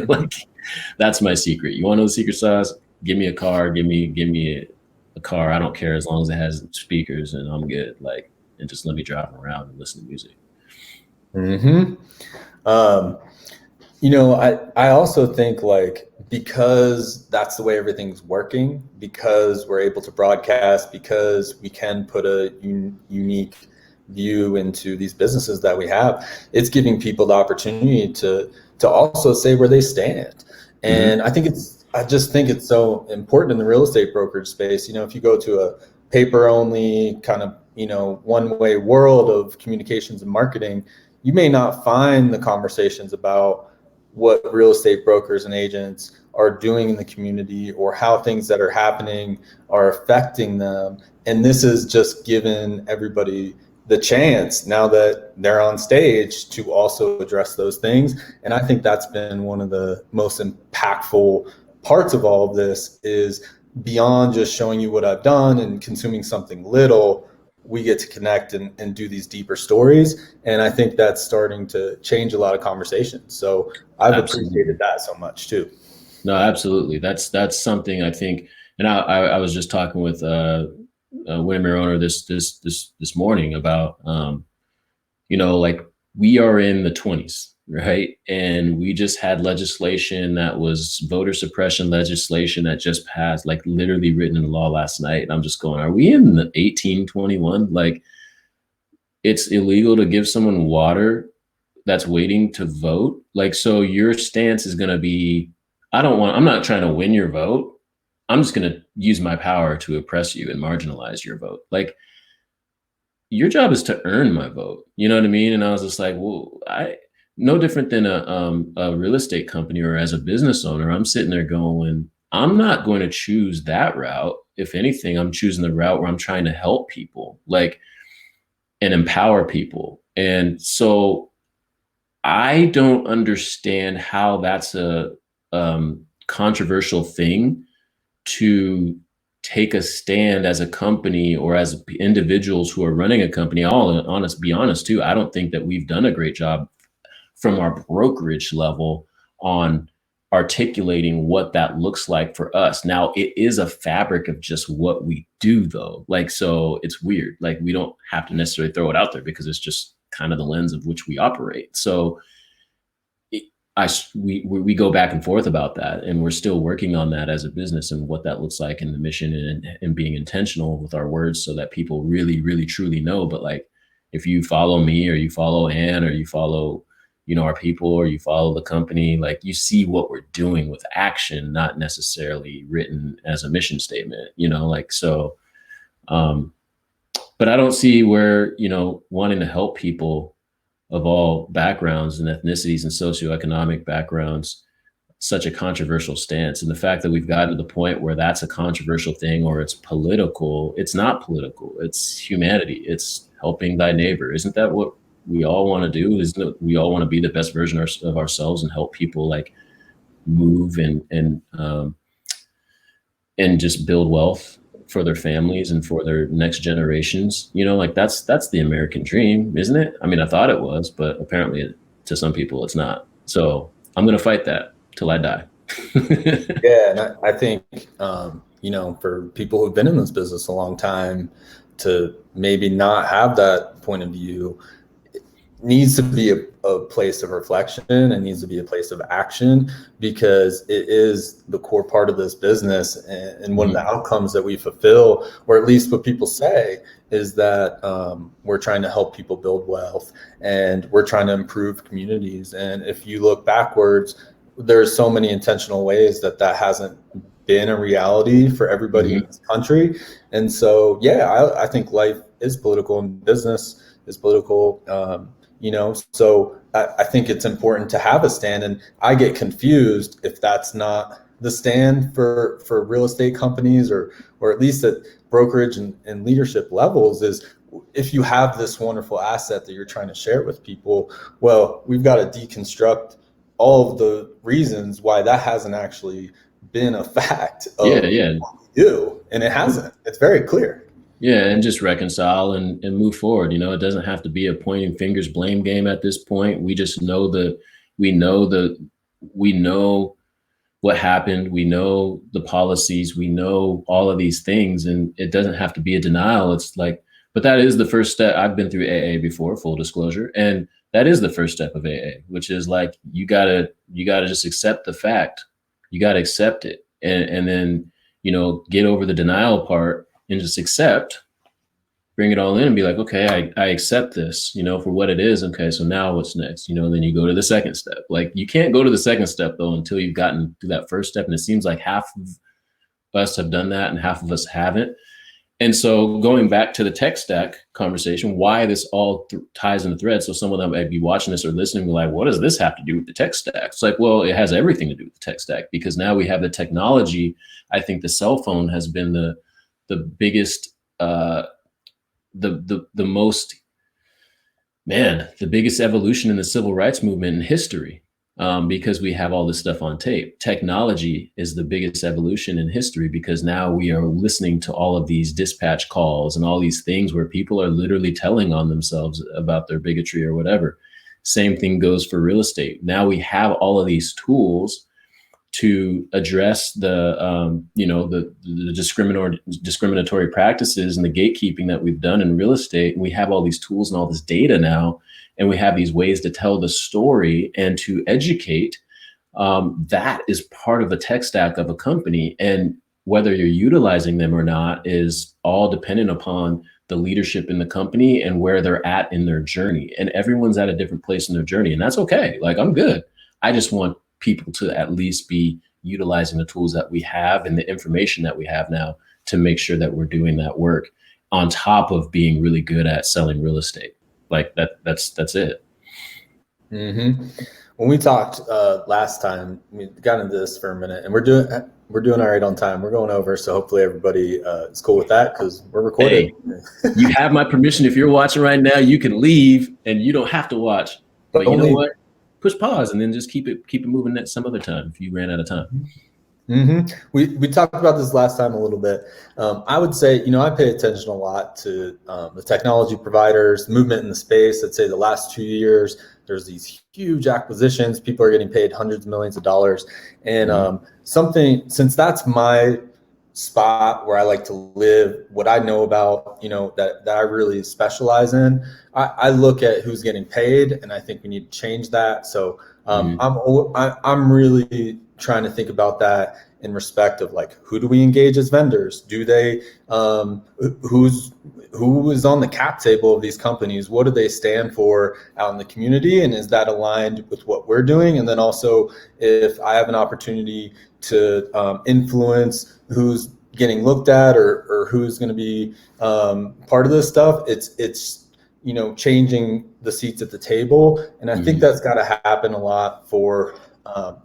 Like that's my secret. You want to know the secret sauce? Give me a car, give me a car. I don't care, as long as it has speakers and I'm good. Like, and just let me drive around and listen to music. Mm-hmm. I also think like, because that's the way everything's working, because we're able to broadcast, because we can put a unique view into these businesses that we have, it's giving people the opportunity to also say where they stand. And I just think it's so important in the real estate brokerage space. If you go to a paper only kind of, one-way world of communications and marketing, you may not find the conversations about what real estate brokers and agents are doing in the community, or how things that are happening are affecting them. And this is just given everybody the chance now that they're on stage to also address those things. And I think that's been one of the most impactful parts of all of this, is beyond just showing you what I've done and consuming something little, we get to connect and do these deeper stories. And I think that's starting to change a lot of conversations. So I've appreciated that so much too. No, absolutely. That's something I think, and I was just talking with Windermere owner this morning about, like, we are in the 20s, right? And we just had legislation that was voter suppression legislation that just passed, like literally written into law last night. And I'm just going, are we in the 1821? Like, it's illegal to give someone water that's waiting to vote. Like, so your stance is going to be, I'm not trying to win your vote. I'm just going to use my power to oppress you and marginalize your vote. Like, your job is to earn my vote. You know what I mean? And I was just like, well, no different than a real estate company or as a business owner, I'm sitting there going, I'm not going to choose that route. If anything, I'm choosing the route where I'm trying to help people, like, and empower people. And so I don't understand how that's a controversial thing to take a stand as a company or as individuals who are running a company. Be honest too, I don't think that we've done a great job from our brokerage level on articulating what that looks like for us. Now, it is a fabric of just what we do though. Like, so it's weird. Like, we don't have to necessarily throw it out there because it's just kind of the lens of which we operate. So we go back and forth about that, and we're still working on that as a business and what that looks like in the mission and being intentional with our words so that people really, really, truly know. But like, if you follow me or you follow Ann or you follow, our people, or you follow the company, like, you see what we're doing with action, not necessarily written as a mission statement, like, so, but I don't see where, wanting to help people of all backgrounds and ethnicities and socioeconomic backgrounds, such a controversial stance. And the fact that we've gotten to the point where that's a controversial thing or it's political, it's not political, it's humanity. It's helping thy neighbor. Isn't that what we all want to do? Isn't it, we all want to be the best version of ourselves and help people like move and just build wealth for their families and for their next generations, like that's the American dream, isn't it? I mean, I thought it was, but apparently to some people it's not. So I'm going to fight that till I die. Yeah. And I think, for people who've been in this business a long time to maybe not have that point of view, it needs to be a place of reflection and needs to be a place of action, because it is the core part of this business. And one of the outcomes that we fulfill, or at least what people say, is that we're trying to help people build wealth and we're trying to improve communities. And if you look backwards, there's so many intentional ways that hasn't been a reality for everybody in this country. And so, yeah, I think life is political and business is political. So I think it's important to have a stand, and I get confused if that's not the stand for real estate companies or at least at brokerage and leadership levels, is if you have this wonderful asset that you're trying to share with people, well, we've got to deconstruct all of the reasons why that hasn't actually been a fact of what we do. And it hasn't. It's very clear. Yeah, and just reconcile and move forward. It doesn't have to be a pointing fingers blame game at this point. We just know we know what happened. We know the policies. We know all of these things, and it doesn't have to be a denial. It's like, but that is the first step. I've been through AA before, full disclosure, and that is the first step of AA, which is like, you gotta just accept the fact. You gotta accept it, and then get over the denial part. And just accept, bring it all in and be like, okay, I accept this, for what it is. Okay, so now what's next? Then you go to the second step. Like, you can't go to the second step though until you've gotten to that first step. And it seems like half of us have done that and half of us haven't. And so going back to the tech stack conversation, why this all ties in the thread. So someone that might be watching this or listening, be like, what does this have to do with the tech stack? It's like, well, it has everything to do with the tech stack, because now we have the technology. I think the cell phone has been the biggest, the most Man, the biggest evolution in the civil rights movement in history, because we have all this stuff on tape. Technology is the biggest evolution in history because now we are listening to all of these dispatch calls and all these things where people are literally telling on themselves about their bigotry or whatever. Same thing goes for real estate. Now we have all of these tools to address the discriminatory practices and the gatekeeping that we've done in real estate. And we have all these tools and all this data now, and we have these ways to tell the story and to educate. That is part of the tech stack of a company. And whether you're utilizing them or not is all dependent upon the leadership in the company and where they're at in their journey. And everyone's at a different place in their journey. And that's okay. Like, I'm good. I just want people to at least be utilizing the tools that we have and the information that we have now to make sure that we're doing that work on top of being really good at selling real estate. Like that's it. Mm-hmm. When we talked last time, we got into this for a minute, and we're doing all right on time. We're going over, so hopefully everybody is cool with that because we're recording. Hey, you have my permission. If you're watching right now, you can leave and you don't have to watch. But you know what? Push pause and then just keep it moving at some other time if you ran out of time. Mm-hmm. We talked about this last time a little bit. I would say, I pay attention a lot to the technology providers, movement in the space. I'd say the last 2 years, there's these huge acquisitions. People are getting paid hundreds of millions of dollars. And since that's my spot where I like to live, what I know about, that I really specialize in, I look at who's getting paid, and I think we need to change that. So I'm really trying to think about that in respect of, like, who do we engage as vendors? Do they who is on the cap table of these companies? What do they stand for out in the community, and is that aligned with what we're doing? And then also, if I have an opportunity to influence who's getting looked at or who's going to be part of this stuff, it's changing the seats at the table. And I think that's got to happen a lot for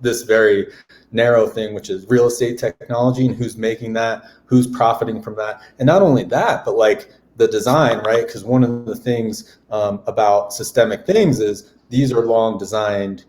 this very narrow thing, which is real estate technology, and who's making that, who's profiting from that. And not only that, but like the design, right? Because one of the things about systemic things is these are long designed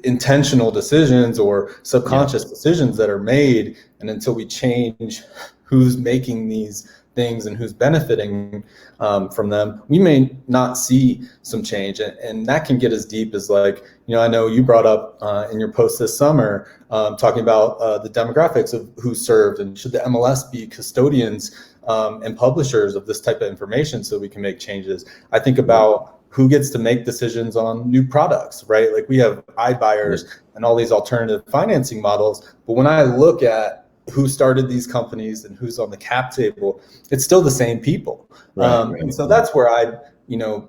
intentional decisions or subconscious decisions that are made. And until we change who's making these things and who's benefiting from them, we may not see some change. And that can get as deep as, like, I know you brought up in your post this summer talking about the demographics of who served, and should the MLS be custodians and publishers of this type of information so we can make changes. I think about who gets to make decisions on new products, right? Like, we have iBuyers and all these alternative financing models, but when I look at who started these companies and who's on the cap table, it's still the same people. And so that's where I,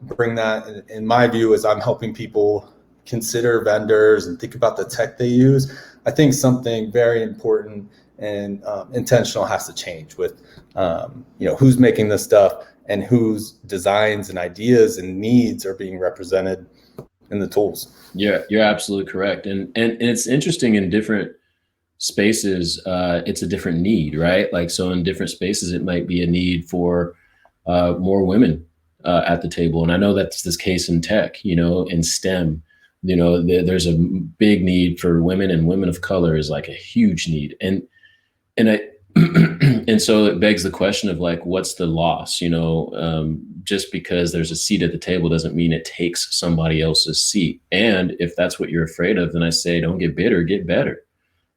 bring that in my view, as I'm helping people consider vendors and think about the tech they use. I think something very important and intentional has to change with, who's making this stuff and whose designs and ideas and needs are being represented in the tools. Yeah, you're absolutely correct. And it's interesting, in different spaces, it's a different need, right? Like, so in different spaces, it might be a need for more women at the table. And I know that's this case in tech, in STEM, there's a big need for women, and women of color is like a huge need. And so it begs the question of, like, what's the loss? Just because there's a seat at the table doesn't mean it takes somebody else's seat. And if that's what you're afraid of, then I say, don't get bitter, get better.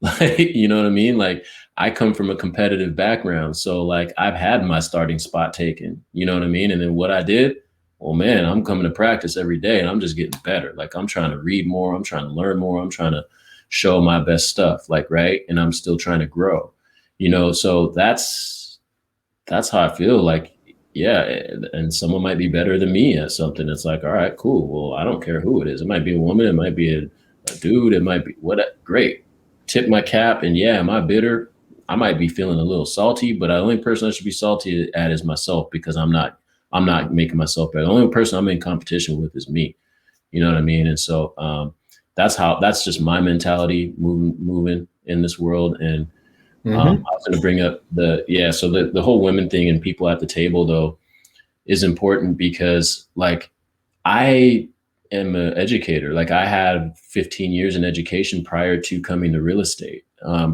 Like, you know what I mean? Like, I come from a competitive background. So, like, I've had my starting spot taken, you know what I mean? And then what I did, well, man, I'm coming to practice every day and I'm just getting better. Like, I'm trying to read more. I'm trying to learn more. I'm trying to show my best stuff, like, right. And I'm still trying to grow, so that's how I feel. Like, yeah. And someone might be better than me at something. It's like, all right, cool. Well, I don't care who it is. It might be a woman. It might be a dude. It might be great. Tip my cap. And yeah, am I bitter? I might be feeling a little salty, but the only person I should be salty at is myself, because I'm not making myself better. The only person I'm in competition with is me. You know what I mean? And so that's just my mentality moving in this world. And I was going to bring up the whole women thing and people at the table, though, is important because like I am an educator. Like I had 15 years in education prior to coming to real estate.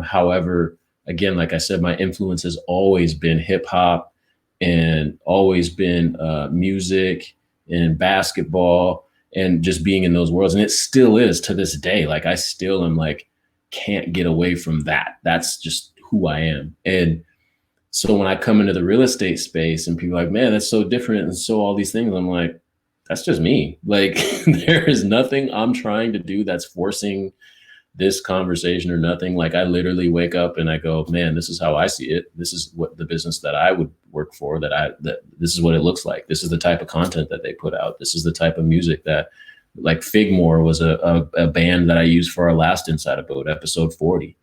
However, again, like I said, my influence has always been hip hop and always been music and basketball and just being in those worlds. And it still is to this day. Like I still am like, can't get away from that. That's just who I am. And so when I come into the real estate space and people are like, man, that's so different and so all these things, I'm like, that's just me. Like there is nothing I'm trying to do that's forcing this conversation or nothing. Like I literally wake up and I go, man, this is how I see it. This is what the business that I would work for, that this is what it looks like. This is the type of content that they put out. This is the type of music that, like Figmore was a band that I used for our last Inside Abode, episode 40,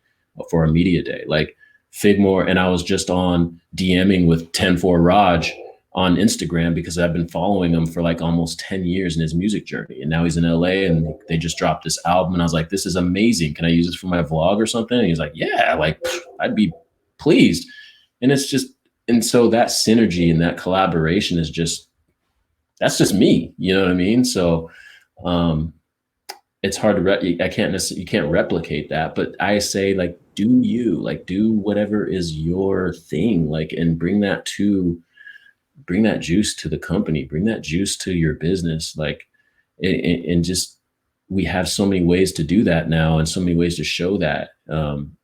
for a media day. Like Figmore, and I was just on DMing with 10-4 Raj on Instagram because I've been following him for like almost 10 years in his music journey. And now he's in LA and they just dropped this album. And I was like, this is amazing. Can I use this for my vlog or something? And he's like, yeah, like I'd be pleased. And it's just, and so that synergy and that collaboration is just, that's just me, you know what I mean? So it's hard to, you can't replicate that, but I say like, do you, like do whatever is your thing, like, and bring that juice to the company, bring that juice to your business. Like, and just, we have so many ways to do that now and so many ways to show that. I'm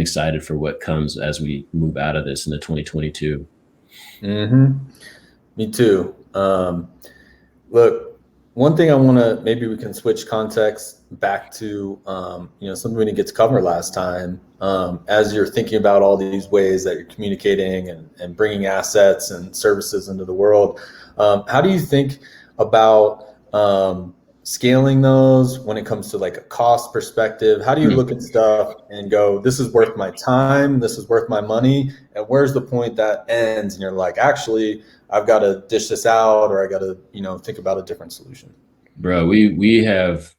excited for what comes as we move out of this into 2022. Me too. Look, one thing I want to, maybe we can switch context back to, something we didn't get to cover last time. As you're thinking about all these ways that you're communicating and bringing assets and services into the world, how do you think about scaling those when it comes to like a cost perspective? How do you look at stuff and go, this is worth my time, this is worth my money, and where's the point that ends and you're like, actually, I've got to dish this out, or I got to, think about a different solution? Bro, we have,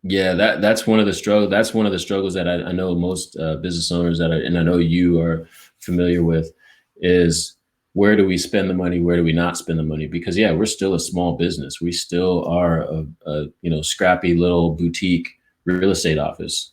that's one of the struggles. That's one of the struggles that I know most business owners and I know you are familiar with, is where do we spend the money? Where do we not spend the money? Because we're still a small business. We still are a scrappy little boutique real estate office.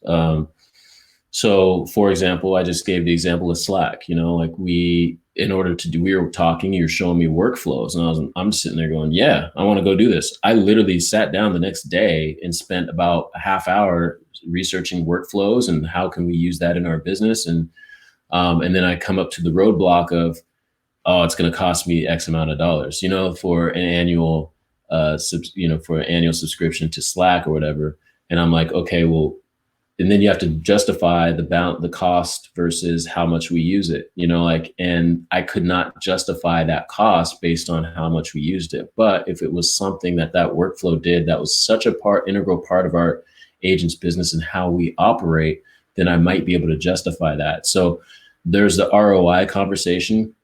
So for example, I just gave the example of Slack, we were talking, you're showing me workflows, and I'm sitting there going, yeah, I want to go do this. I literally sat down the next day and spent about a half hour researching workflows and how can we use that in our business. And then I come up to the roadblock of, oh, it's going to cost me X amount of dollars, for an annual, for an annual subscription to Slack or whatever. And I'm like, okay, well, and then you have to justify the cost versus how much we use it, and I could not justify that cost based on how much we used it. But if it was something that workflow did, that was such a integral part of our agent's business and how we operate, then I might be able to justify that. So there's the ROI conversation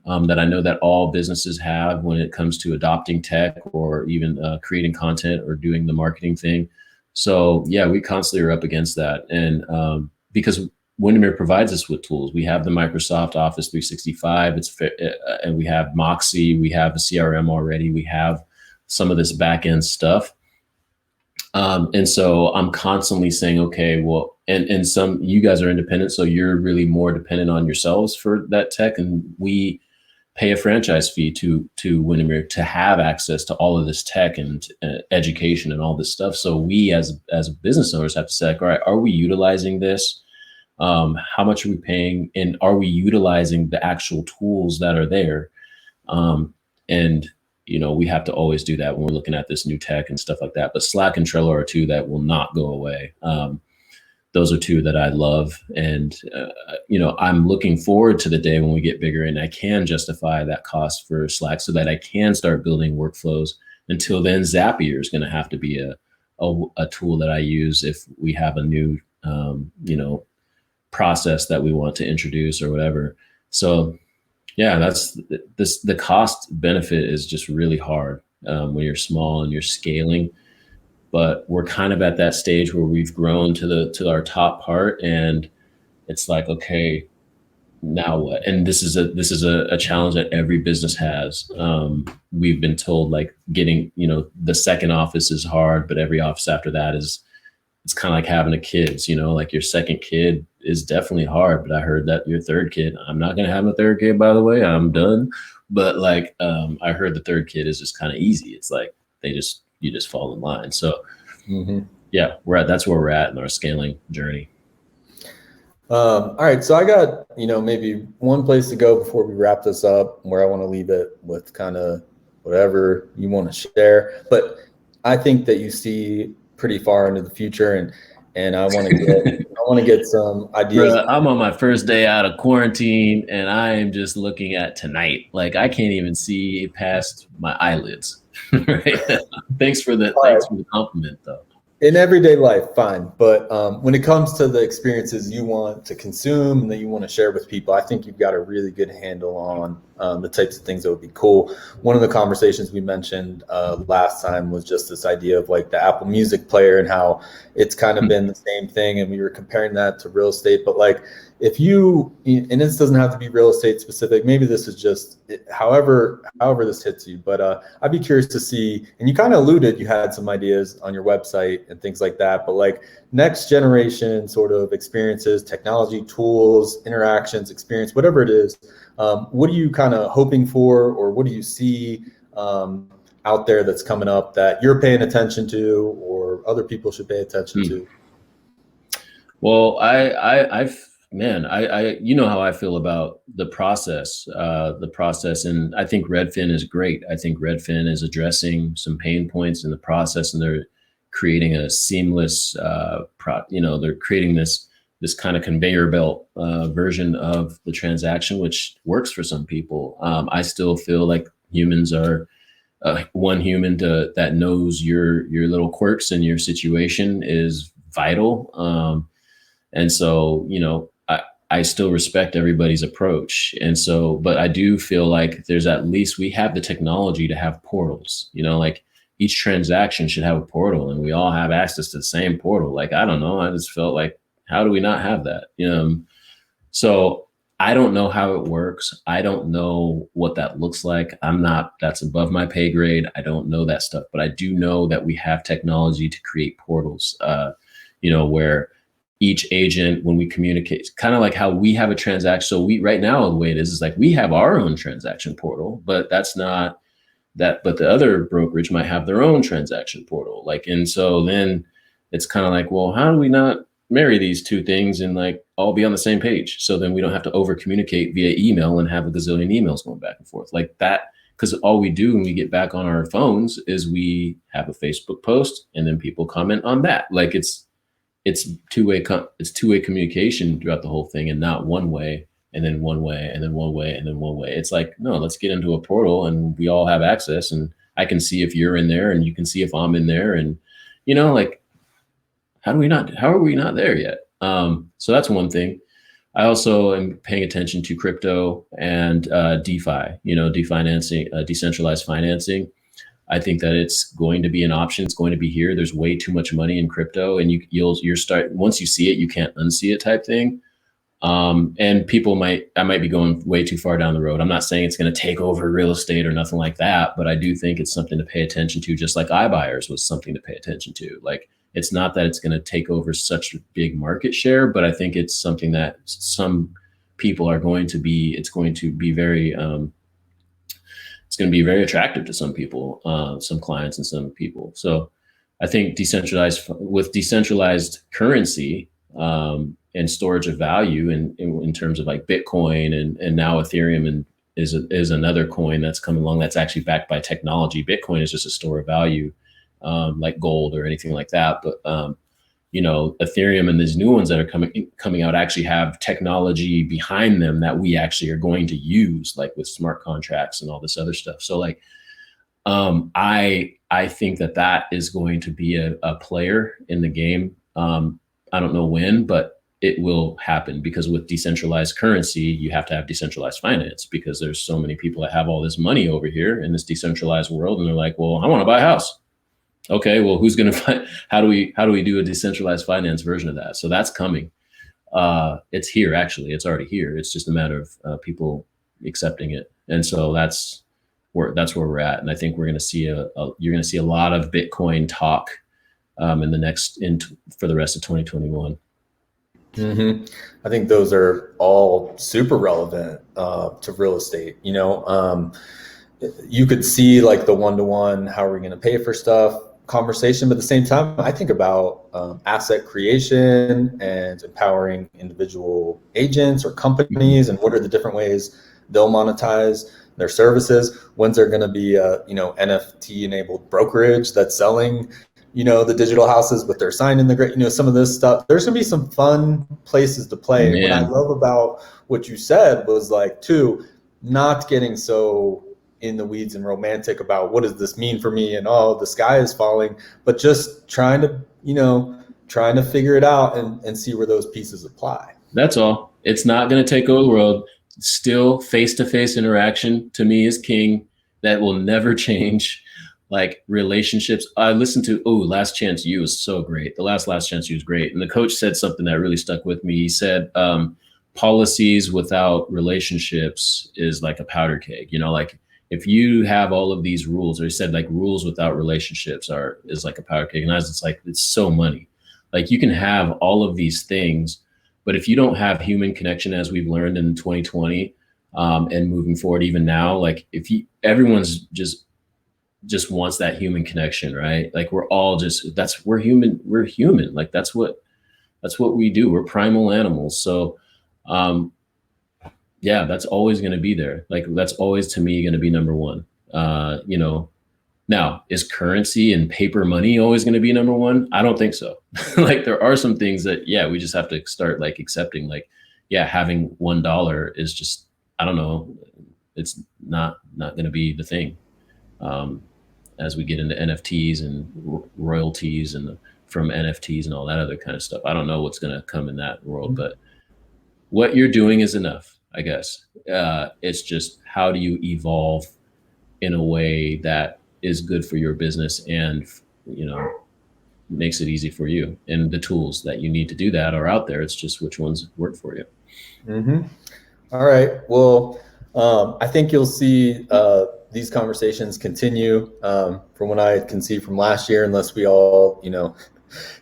that I know that all businesses have when it comes to adopting tech or even creating content or doing the marketing thing. So we constantly are up against that. And because Windermere provides us with tools, we have the Microsoft Office 365, and we have Moxie, we have a CRM already, we have some of this back end stuff. And so I'm constantly saying, okay, well, and some, you guys are independent, so you're really more dependent on yourselves for that tech. And we pay a franchise fee to Windermere to have access to all of this tech and education and all this stuff. So we as business owners have to say, all right, are we utilizing this? How much are we paying? And are we utilizing the actual tools that are there? And we have to always do that when we're looking at this new tech and stuff like that. But Slack and Trello are two that will not go away. Those are two that I love. And, I'm looking forward to the day when we get bigger and I can justify that cost for Slack so that I can start building workflows. Until then, Zapier is going to have to be a tool that I use if we have a new, process that we want to introduce or whatever. So that's the cost benefit is just really hard when you're small and you're scaling. But we're kind of at that stage where we've grown to our top part, and it's like, okay, now what? And this is a challenge that every business has. We've been told like getting, the second office is hard, but every office after that it's kind of like having a kid, like your second kid is definitely hard, but I heard that your third kid, I'm not going to have a third kid, by the way, I'm done. But like, I heard the third kid is just kind of easy. It's like, you just fall in line. So yeah, that's where we're at in our scaling journey. All right. So I got, maybe one place to go before we wrap this up, where I want to leave it with kind of whatever you want to share. But I think that you see pretty far into the future, and I want to get some ideas. Bruh, I'm on my first day out of quarantine, and I am just looking at tonight. Like I can't even see past my eyelids. Right? Thanks for the compliment, though. In everyday life, fine. But when it comes to the experiences you want to consume and that you want to share with people, I think you've got a really good handle on the types of things that would be cool. One of the conversations we mentioned last time was just this idea of like the Apple Music player and how it's kind of been the same thing. And we were comparing that to real estate. But like if you, and this doesn't have to be real estate specific, maybe this is just however this hits you. But I'd be curious to see, and you kind of alluded, you had some ideas on your website and things like that. But like next generation sort of experiences, technology, tools, interactions, experience, whatever it is, what are you kind of hoping for, or what do you see out there that's coming up that you're paying attention to, or other people should pay attention to? Well, I you know how I feel about the process, and I think Redfin is great. I think Redfin is addressing some pain points in the process, and they're creating a seamless, they're creating this kind of conveyor belt version of the transaction, which works for some people. I still feel like humans are one human that knows your little quirks and your situation is vital. And so, I still respect everybody's approach. And so, but I do feel like we have the technology to have portals, like each transaction should have a portal, and we all have access to the same portal. Like, I don't know. I just felt like, how do we not have that? So I don't know how it works. I don't know what that looks like. That's above my pay grade. I don't know that stuff, but I do know that we have technology to create portals, where each agent, when we communicate, kind of like how we have a transaction. So right now, the way it is like we have our own transaction portal, but that's not that, but the other brokerage might have their own transaction portal. Like, and so then it's kind of like, well, how do we not marry these two things and like all be on the same page? So then we don't have to over communicate via email and have a gazillion emails going back and forth like that. Because all we do when we get back on our phones is we have a Facebook post and then people comment on that. Like it's two-way communication throughout the whole thing, and not one way and then one way and then one way and then one way. It's like, no, let's get into a portal and we all have access, and I can see if you're in there and you can see if I'm in there, and like how are we not there yet? So that's one thing. I also am paying attention to crypto and DeFi, decentralized financing. I think that it's going to be an option. It's going to be here. There's way too much money in crypto, and once you see it, you can't unsee it type thing. And I might be going way too far down the road. I'm not saying it's going to take over real estate or nothing like that, but I do think it's something to pay attention to, just like iBuyers was something to pay attention to. Like, it's not that it's going to take over such a big market share, but I think it's something that some people it's going to be very, it's going to be very attractive to some people, some clients and some people. So I think decentralized currency and storage of value in terms of like Bitcoin and now Ethereum is another coin that's coming along that's actually backed by technology. Bitcoin is just a store of value, like gold or anything like that. But Ethereum and these new ones that are coming out actually have technology behind them that we actually are going to use, like with smart contracts and all this other stuff. So like, I think that is going to be a player in the game. I don't know when, but it will happen, because with decentralized currency, you have to have decentralized finance, because there's so many people that have all this money over here in this decentralized world. And they're like, well, I want to buy a house. Okay, well, who's going to how do we do a decentralized finance version of that? So that's coming. it's here. Actually, it's already here. It's just a matter of people accepting it. And so that's where we're at. And I think we're going to see you're going to see a lot of Bitcoin talk for the rest of 2021. Mm-hmm. I think those are all super relevant to real estate. You know, you could see like the one-to-one, how are we going to pay for stuff conversation, but at the same time, I think about asset creation and empowering individual agents or companies, and what are the different ways they'll monetize their services. When's there going to be a NFT enabled brokerage that's selling the digital houses with their sign in the great, some of this stuff. There's gonna be some fun places to play. Man. What I love about what you said was like, too, not getting so in the weeds and romantic about what does this mean for me and the sky is falling, but just trying to figure it out and see where those pieces apply. That's all. It's not going to take over the world. Still, face-to-face interaction to me is king. That will never change. Like relationships, I listened to Last Chance U was so great. The last Chance U was great, and the coach said something that really stuck with me. He said, "Policies without relationships is like a powder keg." Like if you have all of these rules, or he said like rules without relationships is like a powder keg. And I was just like, it's so money. Like you can have all of these things, but if you don't have human connection, as we've learned in 2020 and moving forward, even now, like everyone's just wants that human connection, right? Like we're all we're human. Like that's what we do. We're primal animals. So, yeah, that's always going to be there. Like that's always to me going to be number one. Now is currency and paper money always going to be number one? I don't think so. Like there are some things that, we just have to start like accepting, like, having $1 is just, I don't know. It's not going to be the thing. As we get into NFTs and royalties and from NFTs and all that other kind of stuff. I don't know what's going to come in that world, but what you're doing is enough, I guess. It's just how do you evolve in a way that is good for your business and, makes it easy for you. And the tools that you need to do that are out there. It's just which ones work for you. Mm-hmm. All right. Well, I think you'll see these conversations continue from what I can see from last year, unless we all,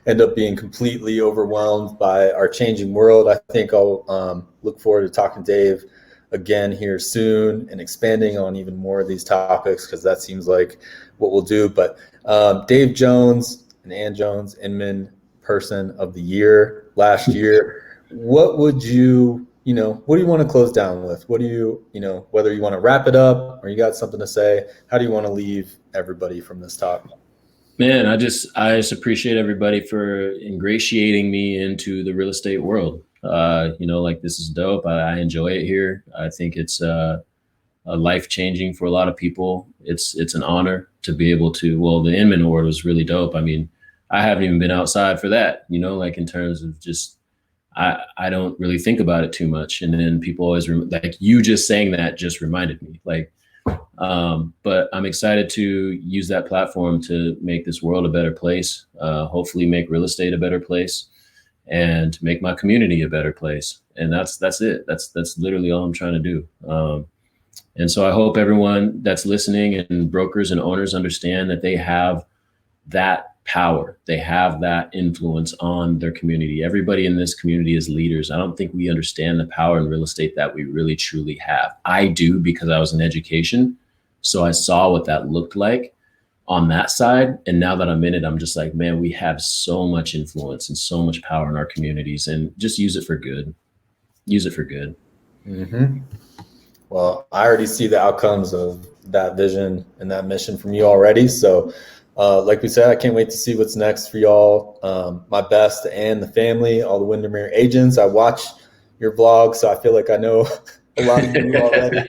end up being completely overwhelmed by our changing world. I think I'll look forward to talking to Dave again here soon and expanding on even more of these topics, because that seems like what we'll do. But Dave Jones and Ann Jones, Inman Person of the Year last year, what would you what do you want to close down with? What do you, whether you want to wrap it up or you got something to say, how do you want to leave everybody from this talk? Man, I just appreciate everybody for ingratiating me into the real estate world. Like this is dope. I enjoy it here. I think it's life-changing for a lot of people. It's an honor to be able to, the Inman Award was really dope. I mean, I haven't even been outside for that, like in terms of just, I don't really think about it too much. And then people always, like you just saying that just reminded me, like, but I'm excited to use that platform to make this world a better place, hopefully make real estate a better place and make my community a better place. And that's it. That's literally all I'm trying to do. And so I hope everyone that's listening and brokers and owners understand that they have that power. They have that influence on their community. Everybody in this community is leaders. I don't think we understand the power in real estate that we really truly have. I do, because I was in education. So I saw what that looked like on that side. And now that I'm in it, I'm just like, man, we have so much influence and so much power in our communities, and just use it for good. Use it for good. Mm-hmm. Well, I already see the outcomes of that vision and that mission from you already. So like we said, I can't wait to see what's next for y'all. My best and the family, all the Windermere agents. I watch your vlog, so I feel like I know a lot of you already.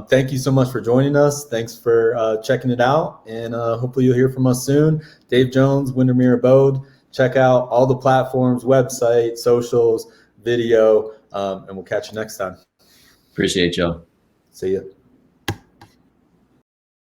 Thank you so much for joining us. Thanks for checking it out, and hopefully you'll hear from us soon. Dave Jones, Windermere Abode. Check out all the platforms, website, socials, video, and we'll catch you next time. Appreciate y'all. See ya.